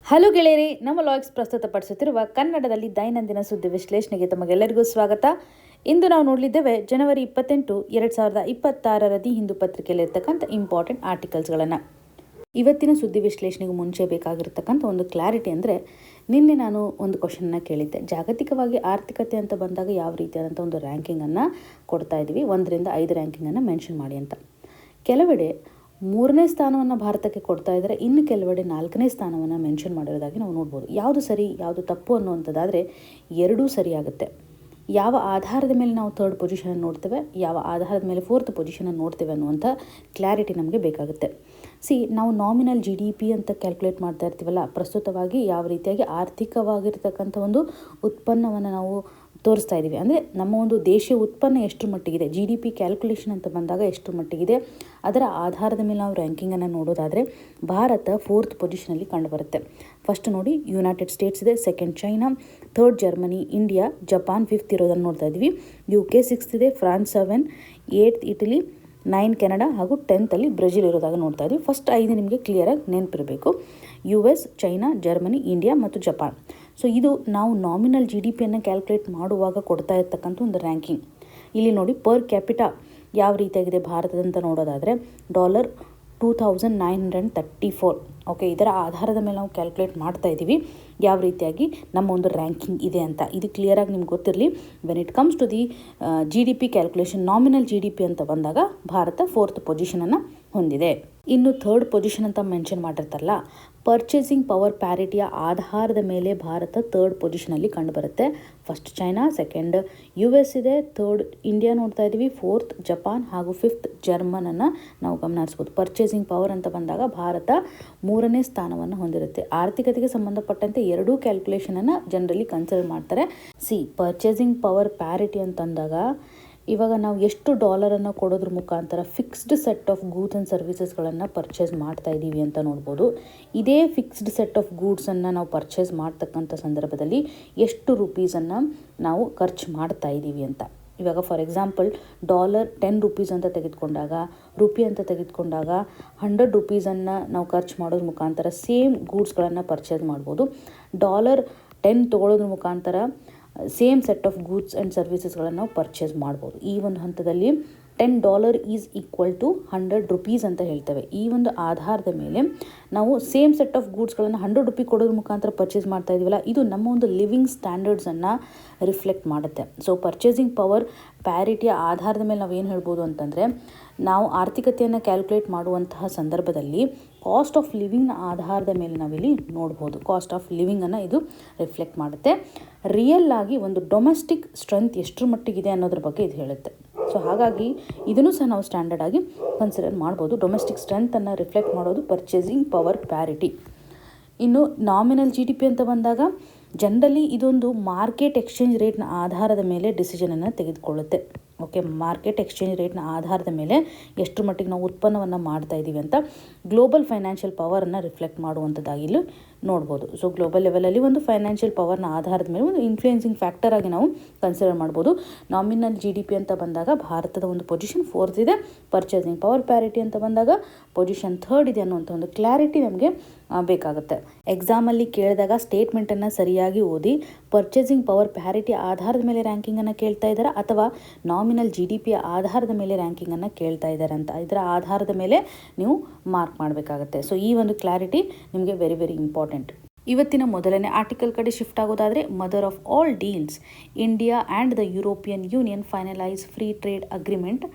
Hello ಗೆಳೆಯರಿ, ನಮ್ಮ logs ಪ್ರಸ್ತುತಪಡಿಸುತ್ತಿರುವ ಕನ್ನಡದಲ್ಲಿ ದೈನಂದಿನ ಸುದ್ದಿ ವಿಶ್ಲೇಷಣೆಗೆ ತಮಗೆಲ್ಲರಿಗೂ ಸ್ವಾಗತ. ಇಂದು ನಾವು ನೋಡಲಿದ್ದೇವೆ ಜನವರಿ 28, 2026 ದಿ ಹಿಂದೂ ಪತ್ರಿಕೆಯಲ್ಲಿರ್ತಕ್ಕಂಥ ಇಂಪಾರ್ಟೆಂಟ್ ಆರ್ಟಿಕಲ್ಸ್ಗಳನ್ನು. ಇವತ್ತಿನ ಸುದ್ದಿ ವಿಶ್ಲೇಷಣೆಗೆ ಮುಂಚೆ ಬೇಕಾಗಿರ್ತಕ್ಕಂಥ ಒಂದು ಕ್ಲಾರಿಟಿ ಅಂದರೆ, ನಿನ್ನೆ ನಾನು ಒಂದು ಕ್ವಶನ್ನ ಕೇಳಿದ್ದೆ. ಜಾಗತಿಕವಾಗಿ ಆರ್ಥಿಕತೆ ಅಂತ ಬಂದಾಗ ಯಾವ ರೀತಿಯಾದಂಥ ಒಂದು ರ್ಯಾಂಕಿಂಗನ್ನು ಕೊಡ್ತಾ ಇದ್ದೀವಿ, 1ರಿಂದ 5 ರ್ಯಾಂಕಿಂಗನ್ನು ಮೆನ್ಷನ್ ಮಾಡಿ ಅಂತ. ಕೆಲವೆಡೆ 3ನೇ ಸ್ಥಾನವನ್ನು ಭಾರತಕ್ಕೆ ಕೊಡ್ತಾ ಇದ್ದಾರೆ, ಇನ್ನು ಕೆಲವೆಡೆ 4ನೇ ಸ್ಥಾನವನ್ನು ಮೆನ್ಷನ್ ಮಾಡಿರೋದಾಗಿ ನಾವು ನೋಡ್ಬೋದು. ಯಾವುದು ಸರಿ ಯಾವುದು ತಪ್ಪು ಅನ್ನುವಂಥದ್ದಾದರೆ ಎರಡೂ ಸರಿಯಾಗುತ್ತೆ. ಯಾವ ಆಧಾರದ ಮೇಲೆ ನಾವು 3rd ಪೊಸಿಷನ್ ನೋಡ್ತೇವೆ, ಯಾವ ಆಧಾರದ ಮೇಲೆ 4th ಪೊಸಿಷನ್ ನೋಡ್ತೇವೆ ಅನ್ನುವಂಥ ಕ್ಲಾರಿಟಿ ನಮಗೆ ಬೇಕಾಗುತ್ತೆ. ನಾವು ನಾಮಿನಲ್ GDP ಅಂತ ಕ್ಯಾಲ್ಕುಲೇಟ್ ಮಾಡ್ತಾ ಇರ್ತೀವಲ್ಲ, ಪ್ರಸ್ತುತವಾಗಿ ಯಾವ ರೀತಿಯಾಗಿ ಆರ್ಥಿಕವಾಗಿರ್ತಕ್ಕಂಥ ಒಂದು ಉತ್ಪನ್ನವನ್ನು ನಾವು ತೋರಿಸ್ತಾ ಇದ್ದೀವಿ. ಅಂದರೆ ನಮ್ಮ ಒಂದು ದೇಶೀಯ ಉತ್ಪನ್ನ ಎಷ್ಟರ ಮಟ್ಟಿಗಿದೆ, GDP ಕ್ಯಾಲ್ಕುಲೇಷನ್ ಅಂತ ಬಂದಾಗ ಎಷ್ಟರ ಮಟ್ಟಿಗಿದೆ, ಅದರ ಆಧಾರದ ಮೇಲೆ ನಾವು ರ್ಯಾಂಕಿಂಗನ್ನು ನೋಡೋದಾದರೆ ಭಾರತ 4th ಪೊಸಿಷನಲ್ಲಿ ಕಂಡುಬರುತ್ತೆ. ಫಸ್ಟ್ ನೋಡಿ, ಯುನೈಟೆಡ್ ಸ್ಟೇಟ್ಸ್ ಇದೆ, 2nd China, 3rd Germany, India, Japan 5th ಇರೋದನ್ನು ನೋಡ್ತಾ ಇದ್ದೀವಿ. UK 6th ಇದೆ, ಫ್ರಾನ್ಸ್ 7, 8th ಇಟಲಿ, 9 ಕೆನಡಾ ಹಾಗೂ 10th ಅಲ್ಲಿ ಬ್ರೆಜಿಲ್ ಇರೋದಾಗ ನೋಡ್ತಾ ಇದ್ದೀವಿ. ಫಸ್ಟ್ 5 ನಿಮಗೆ ಕ್ಲಿಯರಾಗಿ ನೆನಪಿರಬೇಕು: US, ಚೈನಾ, ಜರ್ಮನಿ, ಇಂಡಿಯಾ ಮತ್ತು ಜಪಾನ್. ಇದು ನಾವು ನಾಮಿನಲ್ GDPಯನ್ನು ಕ್ಯಾಲ್ಕುಲೇಟ್ ಮಾಡುವಾಗ ಕೊಡ್ತಾ ಇರ್ತಕ್ಕಂಥ ಒಂದು ರ್ಯಾಂಕಿಂಗ್. ಇಲ್ಲಿ ನೋಡಿ, ಪರ್ ಕ್ಯಾಪಿಟಾ ಯಾವ ರೀತಿಯಾಗಿದೆ ಭಾರತದಂತ ನೋಡೋದಾದರೆ $2,934. ಓಕೆ, ಇದರ ಆಧಾರದ ಮೇಲೆ ನಾವು ಕ್ಯಾಲ್ಕುಲೇಟ್ ಮಾಡ್ತಾ ಇದ್ದೀವಿ ಯಾವ ರೀತಿಯಾಗಿ ನಮ್ಮ ಒಂದು ರ್ಯಾಂಕಿಂಗ್ ಇದೆ ಅಂತ. ಇದು ಕ್ಲಿಯರಾಗಿ ನಿಮ್ಗೆ ಗೊತ್ತಿರಲಿ. When it comes to the GDP calculation, nominal GDP ಅಂತ ಬಂದಾಗ ಭಾರತ 4th ಪೊಸಿಷನನ್ನು ಹೊಂದಿದೆ. ಇನ್ನು 3rd ಪೊಸಿಷನ್ ಅಂತ ಮೆನ್ಷನ್ ಮಾಡಿರ್ತಾರಲ್ಲ, ಪರ್ಚೇಸಿಂಗ್ ಪವರ್ ಪ್ಯಾರಿಟಿಯ ಆಧಾರದ ಮೇಲೆ ಭಾರತ 3rd ಪೊಸಿಷನಲ್ಲಿ ಕಂಡುಬರುತ್ತೆ. ಫಸ್ಟ್ ಚೈನಾ, 2nd US ಇದೆ, 3rd ಇಂಡಿಯಾ ನೋಡ್ತಾ ಇದ್ದೀವಿ, 4th ಜಪಾನ್ ಹಾಗೂ 5th ಜರ್ಮನನ್ನು ನಾವು ಗಮನಿಸ್ಬೋದು. ಪರ್ಚೇಸಿಂಗ್ ಪವರ್ ಅಂತ ಬಂದಾಗ ಭಾರತ 3ನೇ ಸ್ಥಾನವನ್ನು ಹೊಂದಿರುತ್ತೆ. ಆರ್ಥಿಕತೆಗೆ ಸಂಬಂಧಪಟ್ಟಂತೆ ಎರಡೂ ಕ್ಯಾಲ್ಕುಲೇಷನನ್ನು ಜನರಲಿ ಕನ್ಸಿಡರ್ ಮಾಡ್ತಾರೆ. ಪರ್ಚೇಸಿಂಗ್ ಪವರ್ ಪ್ಯಾರಿಟಿ ಅಂತಂದಾಗ ಇವಾಗ ನಾವು ಎಷ್ಟು ಡಾಲರನ್ನು ಕೊಡೋದ್ರ ಮುಖಾಂತರ fixed set of goods and ಸರ್ವಿಸಸ್ಗಳನ್ನು ಪರ್ಚೇಸ್ ಮಾಡ್ತಾ ಇದ್ದೀವಿ ಅಂತ ನೋಡ್ಬೋದು. ಇದೇ ಫಿಕ್ಸ್ಡ್ ಸೆಟ್ ಆಫ್ ಗೂಡ್ಸನ್ನು ನಾವು ಪರ್ಚೇಸ್ ಮಾಡ್ತಕ್ಕಂಥ ಸಂದರ್ಭದಲ್ಲಿ ಎಷ್ಟು ರುಪೀಸನ್ನು ನಾವು ಖರ್ಚು ಮಾಡ್ತಾ ಇದ್ದೀವಿ ಅಂತ. ಇವಾಗ ಫಾರ್ ಎಕ್ಸಾಂಪಲ್ $10 ಅಂತ ತೆಗೆದುಕೊಂಡಾಗ, ರುಪಿ ಅಂತ ತೆಗೆದುಕೊಂಡಾಗ 100 ರೂಪೀಸನ್ನು ನಾವು ಖರ್ಚು ಮಾಡೋದ್ರ ಮುಖಾಂತರ ಸೇಮ್ ಗೂಡ್ಸ್ಗಳನ್ನು ಪರ್ಚೇಸ್ ಮಾಡ್ಬೋದು. $10 ತೊಗೊಳೋದ್ರ ಮುಖಾಂತರ same set of goods and ಸರ್ವಿಸಸ್ಗಳನ್ನು ನಾವು ಪರ್ಚೇಸ್ ಮಾಡ್ಬೋದು. ಈ ಒಂದು ಹಂತದಲ್ಲಿ $10 ಈಸ್ ಈಕ್ವಲ್ ಟು 100 ರೂಪೀಸ್ ಅಂತ ಹೇಳ್ತೇವೆ. ಈ ಒಂದು ಆಧಾರದ ಮೇಲೆ ನಾವು ಸೇಮ್ ಸೆಟ್ ಆಫ್ ಗೂಡ್ಸ್ಗಳನ್ನು 100 ರೂಪಿ ಕೊಡೋದ್ರ ಮುಖಾಂತರ ಪರ್ಚೇಸ್ ಮಾಡ್ತಾ ಇದೀವಲ್ಲ, ಇದು ನಮ್ಮ ಒಂದು ಲಿವಿಂಗ್ ಸ್ಟ್ಯಾಂಡರ್ಡ್ಸನ್ನು ರಿಫ್ಲೆಕ್ಟ್ ಮಾಡುತ್ತೆ. ಪರ್ಚೇಸಿಂಗ್ ಪವರ್ ಪ್ಯಾರಿಟಿಯ ಆಧಾರದ ಮೇಲೆ ನಾವು ಏನು ಹೇಳ್ಬೋದು ಅಂತಂದರೆ, ನಾವು ಆರ್ಥಿಕತೆಯನ್ನು ಕ್ಯಾಲ್ಕುಲೇಟ್ ಮಾಡುವಂತಹ ಸಂದರ್ಭದಲ್ಲಿ ಕಾಸ್ಟ್ ಆಫ್ ಲಿವಿಂಗ್ನ ಆಧಾರದ ಮೇಲೆ ನಾವಿಲ್ಲಿ ನೋಡ್ಬೋದು. ಕಾಸ್ಟ್ ಆಫ್ ಲಿವಿಂಗನ್ನು ಇದು ರಿಫ್ಲೆಕ್ಟ್ ಮಾಡುತ್ತೆ. ರಿಯಲ್ ಆಗಿ ಒಂದು ಡೊಮೆಸ್ಟಿಕ್ ಸ್ಟ್ರೆಂತ್ ಎಷ್ಟರ ಮಟ್ಟಿಗಿದೆ ಅನ್ನೋದ್ರ ಬಗ್ಗೆ ಇದು ಹೇಳುತ್ತೆ. ಹಾಗಾಗಿ ಇದನ್ನು ಸಹ ನಾವು ಸ್ಟ್ಯಾಂಡರ್ಡ್ ಆಗಿ ಕನ್ಸಿಡರ್ ಮಾಡ್ಬೋದು. ಡೊಮೆಸ್ಟಿಕ್ ಸ್ಟ್ರೆಂತನ್ನು ರಿಫ್ಲೆಕ್ಟ್ ಮಾಡೋದು ಪರ್ಚೇಸಿಂಗ್ ಪವರ್ ಪ್ಯಾರಿಟಿ. ಇನ್ನು ನಾಮಿನಲ್ GDP ಅಂತ ಬಂದಾಗ ಜನರಲಿ ಇದೊಂದು ಮಾರ್ಕೆಟ್ ಎಕ್ಸ್ಚೇಂಜ್ ರೇಟ್ನ ಆಧಾರದ ಮೇಲೆ ಡಿಸಿಷನನ್ನು ತೆಗೆದುಕೊಳ್ಳುತ್ತೆ. ಓಕೆ, ಮಾರ್ಕೆಟ್ ಎಕ್ಸ್ಚೇಂಜ್ ರೇಟ್ನ ಆಧಾರದ ಮೇಲೆ ಎಷ್ಟರ ಮಟ್ಟಿಗೆ ನಾವು ಉತ್ಪನ್ನವನ್ನು ಮಾಡ್ತಾ ಇದ್ದೀವಿ ಅಂತ ಗ್ಲೋಬಲ್ ಫೈನಾನ್ಷಿಯಲ್ ಪವರನ್ನು ರಿಫ್ಲೆಕ್ಟ್ ಮಾಡುವಂಥದ್ದಾಗಿಲ್ಲೂ ನೋಡ್ಬೋದು. ಗ್ಲೋಬಲ್ ಲೆವೆಲಲ್ಲಿ ಒಂದು ಫೈನಾನ್ಷಿಯಲ್ ಪವರ್ನ ಆಧಾರದ ಮೇಲೆ ಒಂದು ಇನ್ಫ್ಲೂಯೆನ್ಸಿಂಗ್ ಫ್ಯಾಕ್ಟರ್ ಆಗಿ ನಾವು ಕನ್ಸಿಡರ್ ಮಾಡ್ಬೋದು. ನಾಮಿನಲ್ GDP ಅಂತ ಬಂದಾಗ ಭಾರತದ ಒಂದು ಪೊಸಿಷನ್ 4th ಇದೆ, ಪರ್ಚೇಸಿಂಗ್ ಪವರ್ ಪ್ಯಾರಿಟಿ ಅಂತ ಬಂದಾಗ ಪೊಸಿಷನ್ 3rd ಇದೆ ಅನ್ನುವಂಥ ಒಂದು ಕ್ಲಾರಿಟಿ ನಮಗೆ ಬೇಕಾಗುತ್ತೆ. ಎಕ್ಸಾಮಲ್ಲಿ ಕೇಳಿದಾಗ ಸ್ಟೇಟ್ಮೆಂಟನ್ನು ಸರಿಯಾಗಿ ಓದಿ, ಪರ್ಚೇಸಿಂಗ್ ಪವರ್ ಪ್ಯಾರಿಟಿ ಆಧಾರದ ಮೇಲೆ ರ್ಯಾಂಕಿಂಗನ್ನು ಕೇಳ್ತಾ ಇದ್ದಾರೆ ಅಥವಾ ನಾಮಿನಲ್ GDP ಆಧಾರದ ಮೇಲೆ ರ್ಯಾಂಕಿಂಗನ್ನು ಕೇಳ್ತಾ ಇದ್ದಾರೆ ಅಂತ ಇದರ ಆಧಾರದ ಮೇಲೆ ನೀವು ಮಾರ್ಕ್ ಮಾಡಬೇಕಾಗತ್ತೆ. ಈ ಒಂದು ಕ್ಲಾರಿಟಿ ನಿಮಗೆ ವೆರಿ ವೆರಿ ಇಂಪಾರ್ಟೆಂಟ್. ಇವತ್ತಿನ ಮೊದಲನೇ ಆರ್ಟಿಕಲ್ ಕಡೆ ಶಿಫ್ಟ್ ಆಗೋದಾದರೆ, mother of all deals, India and the European Union finalise free trade agreement.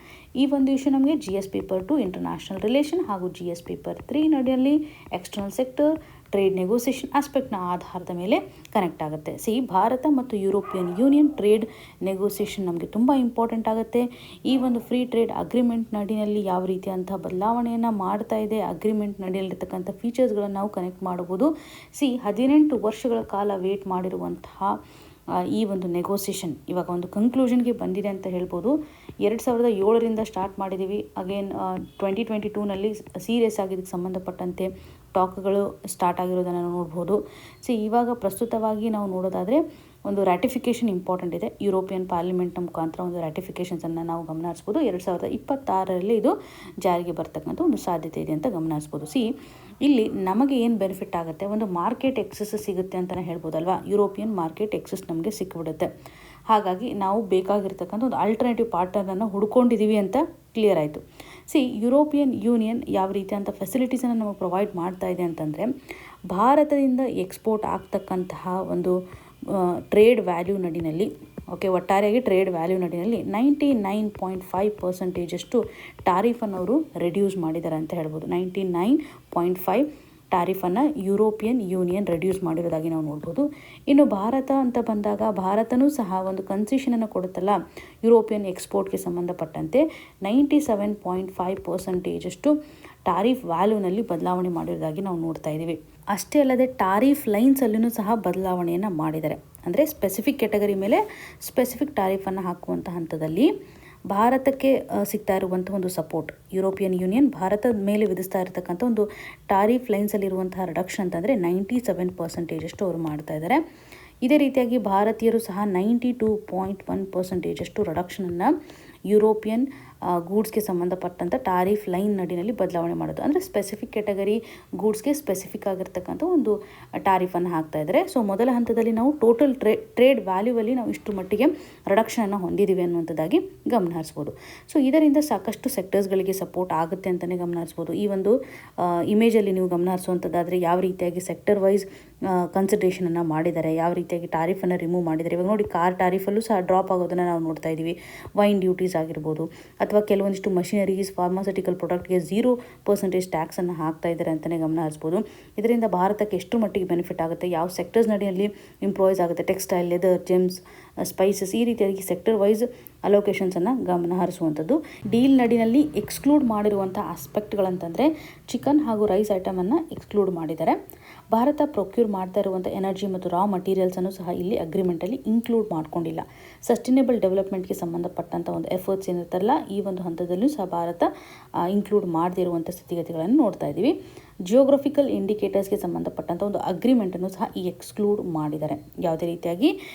ಈ ಒಂದು ಇಶ್ಯೂ ನಮಗೆ GS ಪೇಪರ್ 2 ಇಂಟರ್ನ್ಯಾಷನಲ್ ರಿಲೇಷನ್ ಹಾಗೂ GS ಪೇಪರ್ 3 ನಡೆಯಲ್ಲಿ ಎಕ್ಸ್ಟರ್ನಲ್ ಸೆಕ್ಟರ್ ಟ್ರೇಡ್ ನೆಗೋಸಿಯೇಷನ್ ಆಸ್ಪೆಕ್ಟ್ನ ಆಧಾರದ ಮೇಲೆ ಕನೆಕ್ಟ್ ಆಗುತ್ತೆ. ಭಾರತ ಮತ್ತು ಯುರೋಪಿಯನ್ ಯೂನಿಯನ್ ಟ್ರೇಡ್ ನೆಗೋಸಿಯೇಷನ್ ನಮಗೆ ತುಂಬ ಇಂಪಾರ್ಟೆಂಟ್ ಆಗುತ್ತೆ. ಈ ಒಂದು ಫ್ರೀ ಟ್ರೇಡ್ ಅಗ್ರಿಮೆಂಟ್ ನಡಿನಲ್ಲಿ ಯಾವ ರೀತಿಯಂಥ ಬದಲಾವಣೆಯನ್ನು ಮಾಡ್ತಾ ಇದೆ, ಅಗ್ರಿಮೆಂಟ್ ನಡಿಯಲ್ಲಿರ್ತಕ್ಕಂಥ ಫೀಚರ್ಸ್ಗಳನ್ನು ನಾವು ಕನೆಕ್ಟ್ ಮಾಡಬಹುದು. 18 ವರ್ಷಗಳ ಕಾಲ ವೇಟ್ ಮಾಡಿರುವಂತಹ ಈ ಒಂದು ನೆಗೋಸಿಯೇಷನ್ ಇವಾಗ ಒಂದು ಕನ್ಕ್ಲೂಷನ್ಗೆ ಬಂದಿದೆ ಅಂತ ಹೇಳ್ಬೋದು. 2007ರಿಂದ ಸ್ಟಾರ್ಟ್ ಮಾಡಿದ್ದೀವಿ. ಅಗೇನ್ 2022ನಲ್ಲಿ ಸೀರಿಯಸ್ ಆಗಿದ್ದಕ್ಕೆ ಸಂಬಂಧಪಟ್ಟಂತೆ ಟಾಕ್ಗಳು ಸ್ಟಾರ್ಟ್ ಆಗಿರೋದನ್ನು ನೋಡ್ಬೋದು. ಇವಾಗ ಪ್ರಸ್ತುತವಾಗಿ ನಾವು ನೋಡೋದಾದರೆ ಒಂದು ರ್ಯಾಟಿಫಿಕೇಷನ್ ಇಂಪಾರ್ಟೆಂಟ್ ಇದೆ. ಯುರೋಪಿಯನ್ ಪಾರ್ಲಿಮೆಂಟ್ನ ಮುಖಾಂತರ ಒಂದು ರ್ಯಾಟಿಫಿಕೇಷನ್ಸನ್ನು ನಾವು ಗಮನ ಹರಿಸ್ಬೋದು. 2026ರಲ್ಲಿ ಇದು ಜಾರಿಗೆ ಬರ್ತಕ್ಕಂಥ ಒಂದು ಸಾಧ್ಯತೆ ಇದೆ ಅಂತ ಗಮನ ಹರಿಸ್ಬೋದು. ಇಲ್ಲಿ ನಮಗೆ ಏನು ಬೆನಿಫಿಟ್ ಆಗುತ್ತೆ, ಒಂದು ಮಾರ್ಕೆಟ್ ಎಕ್ಸಸ್ ಸಿಗುತ್ತೆ ಅಂತಲೇ ಹೇಳ್ಬೋದಲ್ವಾ. ಯುರೋಪಿಯನ್ ಮಾರ್ಕೆಟ್ ಎಕ್ಸಸ್ ನಮಗೆ ಸಿಕ್ಕಿಬಿಡುತ್ತೆ. ಹಾಗಾಗಿ ನಾವು ಬೇಕಾಗಿರ್ತಕ್ಕಂಥ ಒಂದು ಆಲ್ಟರ್ನೇಟಿವ್ ಪಾರ್ಟ್ನರನ್ನು ಹುಡ್ಕೊಂಡಿದ್ದೀವಿ ಅಂತ ಕ್ಲಿಯರ್ ಆಯಿತು. ಯುರೋಪಿಯನ್ ಯೂನಿಯನ್ ಯಾವ ರೀತಿಯಂಥ ಫೆಸಿಲಿಟೀಸನ್ನು ನಮಗೆ ಪ್ರೊವೈಡ್ ಮಾಡ್ತಾ ಇದೆ ಅಂತಂದರೆ, ಭಾರತದಿಂದ ಎಕ್ಸ್ಪೋರ್ಟ್ ಆಗ್ತಕ್ಕಂತಹ ಒಂದು ಟ್ರೇಡ್ ವ್ಯಾಲ್ಯೂ ನಡಿನಲ್ಲಿ ಒಟ್ಟಾರೆಯಾಗಿ ಟ್ರೇಡ್ ವ್ಯಾಲ್ಯೂ ನಡಿನಲ್ಲಿ 99.5% ಟಾರಿಫನ್ನು ಅವರು ರೆಡ್ಯೂಸ್ ಮಾಡಿದ್ದಾರೆ ಅಂತ ಹೇಳ್ಬೋದು. 99.5 ಟಾರಿಫನ್ನು ಯುರೋಪಿಯನ್ ಯೂನಿಯನ್ ರೆಡ್ಯೂಸ್ ಮಾಡಿರೋದಾಗಿ ನಾವು ನೋಡ್ಬೋದು. ಇನ್ನು ಭಾರತ ಅಂತ ಬಂದಾಗ ಭಾರತನೂ ಸಹ ಒಂದು ಕನ್ಸೆಷನನ್ನು ಕೊಡುತ್ತಲ್ಲ ಯುರೋಪಿಯನ್ ಎಕ್ಸ್ಪೋರ್ಟ್ಗೆ ಸಂಬಂಧಪಟ್ಟಂತೆ 97.5% ಟಾರಿಫ್ ವ್ಯಾಲ್ಯೂನಲ್ಲಿ ಬದಲಾವಣೆ ಮಾಡಿರೋದಾಗಿ ನಾವು ನೋಡ್ತಾ ಇದ್ದೀವಿ. ಅಷ್ಟೇ ಅಲ್ಲದೆ ಟಾರಿಫ್ ಲೈನ್ಸಲ್ಲೂ ಸಹ ಬದಲಾವಣೆಯನ್ನು ಮಾಡಿದ್ದಾರೆ. ಅಂದರೆ ಸ್ಪೆಸಿಫಿಕ್ ಕ್ಯಾಟಗರಿ ಮೇಲೆ ಸ್ಪೆಸಿಫಿಕ್ ಟಾರಿಫನ್ನು ಹಾಕುವಂಥ ಹಂತದಲ್ಲಿ ಭಾರತಕ್ಕೆ ಸಿಗ್ತಾ ಇರುವಂಥ ಒಂದು ಸಪೋರ್ಟ್, ಯುರೋಪಿಯನ್ ಯೂನಿಯನ್ ಭಾರತದ ಮೇಲೆ ವಿಧಿಸ್ತಾ ಇರತಕ್ಕಂಥ ಒಂದು ಟಾರಿಫ್ ಲೈನ್ಸಲ್ಲಿರುವಂತಹ ರಿಡಕ್ಷನ್ ಅಂತಂದರೆ 97% ಅವರು ಮಾಡ್ತಾ ಇದ್ದಾರೆ. ಇದೇ ರೀತಿಯಾಗಿ ಭಾರತೀಯರು ಸಹ 92.1% ರಿಡಕ್ಷನನ್ನು ಯುರೋಪಿಯನ್ ಗೂಡ್ಸ್ಗೆ ಸಂಬಂಧಪಟ್ಟಂಥ ಟಾರಿಫ್ ಲೈನ್ ನಡಿನಲ್ಲಿ ಬದಲಾವಣೆ ಮಾಡೋದು. ಅಂದರೆ ಸ್ಪೆಸಿಫಿಕ್ ಕ್ಯಾಟಗರಿ ಗೂಡ್ಸ್ಗೆ ಸ್ಪೆಸಿಫಿಕ್ ಆಗಿರ್ತಕ್ಕಂಥ ಒಂದು ಟಾರಿಫನ್ನು ಹಾಕ್ತಾ ಇದ್ದಾರೆ. ಮೊದಲ ಹಂತದಲ್ಲಿ ನಾವು ಟೋಟಲ್ ಟ್ರೇಡ್ ವ್ಯಾಲ್ಯೂವಲ್ಲಿ ನಾವು ಇಷ್ಟು ಮಟ್ಟಿಗೆ ರಿಡಕ್ಷನನ್ನು ಹೊಂದಿದ್ದೀವಿ ಅನ್ನುವಂಥದ್ದಾಗಿ ಗಮನ ಹರಿಸ್ಬೋದು. ಇದರಿಂದ ಸಾಕಷ್ಟು ಸೆಕ್ಟರ್ಸ್ಗಳಿಗೆ ಸಪೋರ್ಟ್ ಆಗುತ್ತೆ ಅಂತಲೇ ಗಮನ ಹರಿಸ್ಬೋದು. ಈ ಒಂದು ಇಮೇಜಲ್ಲಿ ನೀವು ಗಮನ ಹರಿಸುವಂಥದ್ದಾದರೆ ಯಾವ ರೀತಿಯಾಗಿ ಸೆಕ್ಟರ್ ವೈಸ್ ಕನ್ಸಿಡ್ರೇಷನನ್ನು ಮಾಡಿದ್ದಾರೆ, ಯಾವ ರೀತಿಯಾಗಿ ಟಾರಿಫನ್ನು ರಿಮೂವ್ ಮಾಡಿದ್ದಾರೆ. ಇವಾಗ ನೋಡಿ, ಕಾರ್ ಟಾರಿಫಲ್ಲೂ ಸಹ ಡ್ರಾಪ್ ಆಗೋದನ್ನು ನಾವು ನೋಡ್ತಾ ಇದ್ದೀವಿ. ವೈನ್ ಡ್ಯೂಟೀಸ್ ಆಗಿರ್ಬೋದು, ಅಥವಾ ಕೆಲವೊಂದಿಷ್ಟು ಮಷಿನರೀಸ್, ಫಾರ್ಮಾಸ್ಯೂಟಿಕಲ್ ಪ್ರಾಡಕ್ಟ್ಗೆ 0% ಟ್ಯಾಕ್ಸನ್ನು ಹಾಕ್ತಾ ಇದ್ದಾರೆ ಅಂತಲೇ ಗಮನ ಹರಿಸ್ಬೋದು. ಇದರಿಂದ ಭಾರತಕ್ಕೆ ಎಷ್ಟು ಮಟ್ಟಿಗೆ ಬೆನಿಫಿಟ್ ಆಗುತ್ತೆ, ಯಾವ ಸೆಕ್ಟರ್ಸ್ ನಡಿಯಲ್ಲಿ ಇಂಪ್ರೂವೈಸ್ ಆಗುತ್ತೆ, ಟೆಕ್ಸ್ಟೈಲ್, ಲೆದರ್, ಜೆಮ್ಸ್, ಸ್ಪೈಸಸ್, ಈ ರೀತಿಯಾಗಿ ಸೆಕ್ಟರ್ ವೈಸ್ ಅಲೋಕೇಶನ್ಸನ್ನು ಗಮನ ಹರಿಸುವಂಥದ್ದು. ಡೀಲ್ ನಡಿನಲ್ಲಿ ಎಕ್ಸ್ಕ್ಲೂಡ್ ಮಾಡಿರುವಂಥ ಆಸ್ಪೆಕ್ಟ್ಗಳಂತಂದರೆ ಚಿಕನ್ ಹಾಗೂ ರೈಸ್ ಐಟಮನ್ನು ಎಕ್ಸ್ಕ್ಲೂಡ್ ಮಾಡಿದ್ದಾರೆ. ಭಾರತ ಪ್ರೊಕ್ಯೂರ್ ಮಾಡ್ತಾ ಇರುವಂಥ ಎನರ್ಜಿ ಮತ್ತು ರಾ ಮಟೀರಿಯಲ್ಸನ್ನು ಸಹ ಇಲ್ಲಿ ಅಗ್ರಿಮೆಂಟಲ್ಲಿ ಇನ್ಕ್ಲೂಡ್ ಮಾಡ್ಕೊಂಡಿಲ್ಲ. ಸಸ್ಟೈನೇಬಲ್ ಡೆವಲಪ್ಮೆಂಟ್ಗೆ ಸಂಬಂಧಪಟ್ಟಂಥ ಒಂದು ಎಫರ್ಟ್ಸ್ ಏನಿರ್ತಾರಲ್ಲ, ಈ ಒಂದು ಹಂತದಲ್ಲೂ ಸಹ ಭಾರತ ಇನ್ಕ್ಲೂಡ್ ಮಾಡದೇ ಇರುವಂಥ ಸ್ಥಿತಿಗತಿಗಳನ್ನು ನೋಡ್ತಾ ಇದ್ದೀವಿ. ಜಿಯೋಗ್ರಫಿಕಲ್ ಇಂಡಿಕೇಟರ್ಸ್ಗೆ ಸಂಬಂಧಪಟ್ಟಂಥ ಒಂದು ಅಗ್ರಿಮೆಂಟನ್ನು ಸಹ ಎಕ್ಸ್ಕ್ಲೂಡ್ ಮಾಡಿದ್ದಾರೆ. ಯಾವುದೇ ರೀತಿಯಾಗಿ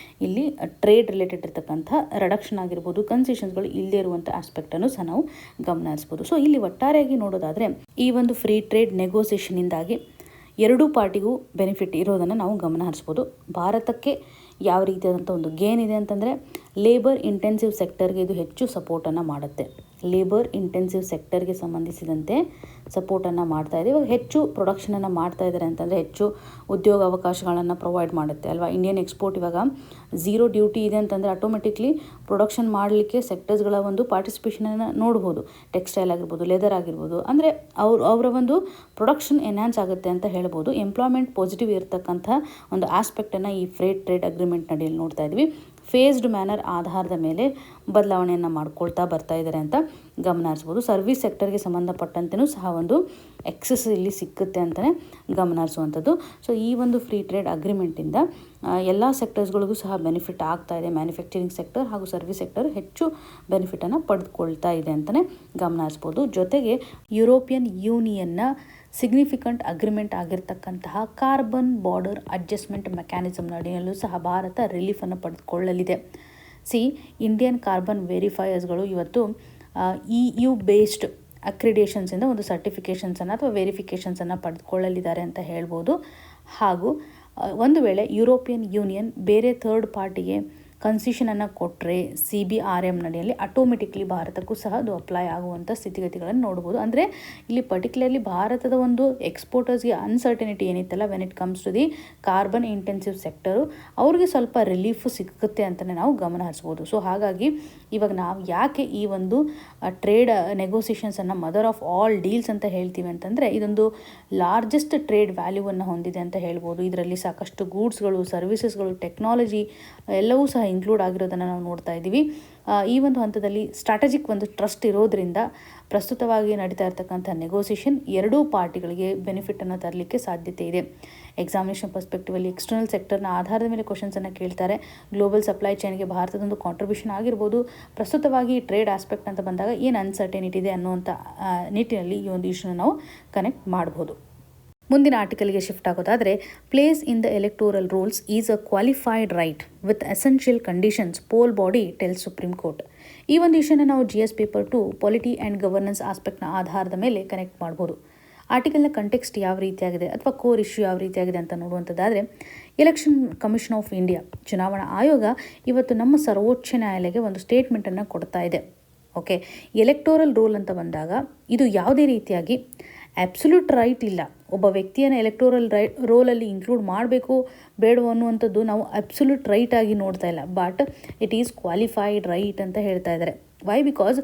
ಇಲ್ಲಿ ಟ್ರೇಡ್ ರಿಲೇಟೆಡ್ ಇರತಕ್ಕಂಥ ರಿಡಕ್ಷನ್ ಆಗಿರ್ಬೋದು, ಕನ್ಸೆಷನ್ಸ್ಗಳು ಇಲ್ಲದೇ ಇರುವಂಥ ಆಸ್ಪೆಕ್ಟನ್ನು ಸಹ ನಾವು ಗಮನ ಹರಿಸ್ಬೋದು. ಇಲ್ಲಿ ಒಟ್ಟಾರೆಯಾಗಿ ನೋಡೋದಾದರೆ ಈ ಒಂದು ಫ್ರೀ ಟ್ರೇಡ್ ನೆಗೋಸಿಯೇಷನಿಂದಾಗಿ ಎರಡೂ ಪಾರ್ಟಿಗೂ ಬೆನಿಫಿಟ್ ಇರೋದನ್ನು ನಾವು ಗಮನ ಹರಿಸ್ಬೋದು. ಭಾರತಕ್ಕೆ ಯಾವ ರೀತಿಯಾದಂಥ ಒಂದು ಗೇನ್ ಇದೆ ಅಂತಂದರೆ, ಲೇಬರ್ ಇಂಟೆನ್ಸಿವ್ ಸೆಕ್ಟರ್ಗೆ ಇದು ಹೆಚ್ಚು ಸಪೋರ್ಟನ್ನು ಮಾಡುತ್ತೆ. ಲೇಬರ್ ಇಂಟೆನ್ಸಿವ್ ಸೆಕ್ಟರ್ಗೆ ಸಂಬಂಧಿಸಿದಂತೆ ಸಪೋರ್ಟನ್ನು ಮಾಡ್ತಾ ಇದೆ. ಇವಾಗ ಹೆಚ್ಚು ಪ್ರೊಡಕ್ಷನನ್ನು ಮಾಡ್ತಾ ಇದ್ದಾರೆ ಅಂತಂದರೆ ಹೆಚ್ಚು ಉದ್ಯೋಗ ಅವಕಾಶಗಳನ್ನು ಪ್ರೊವೈಡ್ ಮಾಡುತ್ತೆ ಅಲ್ವಾ. ಇಂಡಿಯನ್ ಎಕ್ಸ್ಪೋರ್ಟ್ ಇವಾಗ 0 ಡ್ಯೂಟಿ ಇದೆ ಅಂತಂದರೆ ಆಟೋಮೆಟಿಕ್ಲಿ ಪ್ರೊಡಕ್ಷನ್ ಮಾಡಲಿಕ್ಕೆ ಸೆಕ್ಟರ್ಸ್ಗಳ ಒಂದು ಪಾರ್ಟಿಸಿಪೇಷನನ್ನು ನೋಡ್ಬೋದು. ಟೆಕ್ಸ್ಟೈಲ್ ಆಗಿರ್ಬೋದು, ಲೆದರ್ ಆಗಿರ್ಬೋದು, ಅಂದರೆ ಅವರ ಒಂದು ಪ್ರೊಡಕ್ಷನ್ ಎನ್ಹಾನ್ಸ್ ಆಗುತ್ತೆ ಅಂತ ಹೇಳ್ಬೋದು. ಎಂಪ್ಲಾಯ್ಮೆಂಟ್ ಪಾಸಿಟಿವ್ ಇರತಕ್ಕಂಥ ಒಂದು ಆಸ್ಪೆಕ್ಟನ್ನು ಈ ಫ್ರೀ ಟ್ರೇಡ್ ಅಗ್ರಿಮೆಂಟ್ ನಡಿಯಲ್ಲಿ ನೋಡ್ತಾ ಇದ್ವಿ. ಫೇಸ್ಡ್ ಮ್ಯಾನರ್ ಆಧಾರದ ಮೇಲೆ ಬದಲಾವಣೆಯನ್ನು ಮಾಡ್ಕೊಳ್ತಾ ಬರ್ತಾ ಇದ್ದಾರೆ ಅಂತ ಗಮನ ಹರಿಸ್ಬೋದು. ಸರ್ವಿಸ್ ಸೆಕ್ಟರ್ಗೆ ಸಂಬಂಧಪಟ್ಟಂತೆಯೂ ಸಹ ಒಂದು ಎಕ್ಸಸ್ ಇಲ್ಲಿ ಸಿಕ್ಕುತ್ತೆ ಅಂತಲೇ ಗಮನ ಹರಿಸುವಂಥದ್ದು. ಈ ಒಂದು ಫ್ರೀ ಟ್ರೇಡ್ ಅಗ್ರಿಮೆಂಟಿಂದ ಎಲ್ಲ ಸೆಕ್ಟರ್ಸ್ಗಳಿಗೂ ಸಹ ಬೆನಿಫಿಟ್ ಆಗ್ತಾ ಇದೆ. ಮ್ಯಾನುಫ್ಯಾಕ್ಚರಿಂಗ್ ಸೆಕ್ಟರ್ ಹಾಗೂ ಸರ್ವಿಸ್ ಸೆಕ್ಟರ್ ಹೆಚ್ಚು ಬೆನಿಫಿಟನ್ನು ಪಡೆದುಕೊಳ್ತಾ ಇದೆ ಅಂತಲೇ ಗಮನ ಹರಿಸ್ಬೋದು. ಜೊತೆಗೆ ಯುರೋಪಿಯನ್ ಯೂನಿಯನ್ನ ಸಿಗ್ನಿಫಿಕೆಂಟ್ ಅಗ್ರಿಮೆಂಟ್ ಆಗಿರ್ತಕ್ಕಂತಹ ಕಾರ್ಬನ್ ಬಾರ್ಡರ್ ಅಡ್ಜಸ್ಟ್ಮೆಂಟ್ ಮೆಕ್ಯಾನಿಸಮ್ ನಡಿಯಲ್ಲೂ ಸಹ ಭಾರತ ರಿಲೀಫನ್ನು ಪಡೆದುಕೊಳ್ಳಲಿದೆ. ಇಂಡಿಯನ್ ಕಾರ್ಬನ್ ವೆರಿಫೈಯರ್ಸ್ಗಳು ಇವತ್ತು EU ಬೇಸ್ಡ್ ಅಕ್ರಿಡೇಷನ್ಸಿಂದ ಒಂದು ಸರ್ಟಿಫಿಕೇಷನ್ಸನ್ನು ಅಥವಾ ವೆರಿಫಿಕೇಷನ್ಸನ್ನು ಪಡೆದುಕೊಳ್ಳಲಿದ್ದಾರೆ ಅಂತ ಹೇಳ್ಬೋದು. ಹಾಗೂ ಒಂದು ವೇಳೆ ಯುರೋಪಿಯನ್ ಯೂನಿಯನ್ ಬೇರೆ ಥರ್ಡ್ ಪಾರ್ಟಿಗೆ ಕನ್ಸೆಷನನ್ನು ಕೊಟ್ಟರೆ CBRM ನಡಿಯಲ್ಲಿ ಆಟೋಮೆಟಿಕ್ಲಿ ಭಾರತಕ್ಕೂ ಸಹ ಅದು ಅಪ್ಲೈ ಆಗುವಂಥ ಸ್ಥಿತಿಗತಿಗಳನ್ನು ನೋಡ್ಬೋದು. ಅಂದರೆ ಇಲ್ಲಿ ಪರ್ಟಿಕ್ಯುಲರ್ಲಿ ಭಾರತದ ಒಂದು ಎಕ್ಸ್ಪೋರ್ಟರ್ಸ್ಗೆ ಅನ್ಸರ್ಟನಿಟಿ ಏನಿತ್ತಲ್ಲ when it comes to the carbon intensive sector, ಅವ್ರಿಗೆ ಸ್ವಲ್ಪ ರಿಲೀಫ್ ಸಿಗುತ್ತೆ ಅಂತಲೇ ನಾವು ಗಮನ ಹರಿಸ್ಬೋದು. ಹಾಗಾಗಿ ಇವಾಗ ನಾವು ಯಾಕೆ ಈ ಒಂದು ಟ್ರೇಡ್ ನೆಗೋಸಿಯೇಷನ್ಸನ್ನು ಮದರ್ ಆಫ್ ಆಲ್ ಡೀಲ್ಸ್ ಅಂತ ಹೇಳ್ತೀವಿ ಅಂತಂದರೆ, ಇದೊಂದು ಲಾರ್ಜೆಸ್ಟ್ ಟ್ರೇಡ್ ವ್ಯಾಲ್ಯೂವನ್ನು ಹೊಂದಿದೆ ಅಂತ ಹೇಳ್ಬೋದು. ಇದರಲ್ಲಿ ಸಾಕಷ್ಟು ಗೂಡ್ಸ್ಗಳು, ಸರ್ವಿಸಸ್ಗಳು, ಟೆಕ್ನಾಲಜಿ ಎಲ್ಲವೂ ಸಹ ಇನ್ಕ್ಲೂಡ್ ಆಗಿರೋದನ್ನು ನಾವು ನೋಡ್ತಾ ಇದ್ದೀವಿ. ಈ ಒಂದು ಹಂತದಲ್ಲಿ ಸ್ಟ್ರಾಟಜಿಕ್ ಒಂದು ಟ್ರಸ್ಟ್ ಇರೋದ್ರಿಂದ ಪ್ರಸ್ತುತವಾಗಿ ನಡೀತಾ ಇರ್ತಕ್ಕಂಥ ನೆಗೋಸಿಯೇಷನ್ ಎರಡೂ ಪಾರ್ಟಿಗಳಿಗೆ ಬೆನಿಫಿಟನ್ನು ತರಲಿಕ್ಕೆ ಸಾಧ್ಯತೆ ಇದೆ. ಎಕ್ಸಾಮಿನೇಷನ್ ಪರ್ಸ್ಪೆಕ್ಟಿವಲ್ಲಿ ಎಕ್ಸ್ಟರ್ನಲ್ ಸೆಕ್ಟರ್ನ ಆಧಾರದ ಮೇಲೆ ಕ್ವಶನ್ಸನ್ನು ಕೇಳ್ತಾರೆ. ಗ್ಲೋಬಲ್ ಸಪ್ಲೈ ಚೈನ್ಗೆ ಭಾರತದೊಂದು ಕಾಂಟ್ರಿಬ್ಯೂಷನ್ ಆಗಿರ್ಬೋದು. ಪ್ರಸ್ತುತವಾಗಿ ಟ್ರೇಡ್ ಆಸ್ಪೆಕ್ಟ್ ಅಂತ ಬಂದಾಗ ಏನು ಅನ್ಸರ್ಟನಿಟಿ ಇದೆ ಅನ್ನುವಂಥ ನಿಟ್ಟಿನಲ್ಲಿ ಈ ಒಂದು ಇಶ್ಯೂನ ನಾವು ಕನೆಕ್ಟ್ ಮಾಡ್ಬೋದು. ಮುಂದಿನ ಆರ್ಟಿಕಲ್ಗೆ ಶಿಫ್ಟ್ ಆಗೋದಾದರೆ, place in the electoral rules is a qualified right with essential conditions poll body tell supreme court. ಈ ಒಂದು ಇಶ್ಯೂನ ನಾವು GS paper 2 polity and governance ಆಸ್ಪೆಕ್ಟ್ನ ಆಧಾರದ ಮೇಲೆ ಕನೆಕ್ಟ್ ಮಾಡ್ಬೋದು. ಆರ್ಟಿಕಲ್ನ ಕಂಟೆಕ್ಸ್ಟ್ ಯಾವ ರೀತಿಯಾಗಿದೆ ಅಥವಾ ಕೋರ್ ಇಶ್ಯೂ ಯಾವ ರೀತಿಯಾಗಿದೆ ಅಂತ ನೋಡುವಂಥದ್ದಾದರೆ, ಎಲೆಕ್ಷನ್ ಕಮಿಷನ್ ಆಫ್ ಇಂಡಿಯಾ, ಚುನಾವಣಾ ಆಯೋಗ ಇವತ್ತು ನಮ್ಮ ಸರ್ವೋಚ್ಚ ನ್ಯಾಯಾಲಯಕ್ಕೆ ಒಂದು ಸ್ಟೇಟ್ಮೆಂಟನ್ನು ಕೊಡ್ತಾ ಇದೆ. ಓಕೆ, ಎಲೆಕ್ಟೋರಲ್ ರೂಲ್ ಅಂತ ಬಂದಾಗ ಇದು ಯಾವುದೇ ರೀತಿಯಾಗಿ ಅಬ್ಸಲ್ಯೂಟ್ ರೈಟ್ ಇಲ್ಲ. ಒಬ್ಬ ವ್ಯಕ್ತಿಯನ್ನು ಎಲೆಕ್ಟೋರಲ್ ರೋಲಲ್ಲಿ ಇನ್ಕ್ಲೂಡ್ ಮಾಡಬೇಕು ಬೇಡವೋ ಅನ್ನುವಂಥದ್ದು ನಾವು ಅಬ್ಸಲ್ಯೂಟ್ ರೈಟ್ ಆಗಿ ನೋಡ್ತಾ ಇಲ್ಲ, but it is qualified right ಅಂತ ಹೇಳ್ತಾ ಇದ್ದಾರೆ. ವೈ? ಬಿಕಾಸ್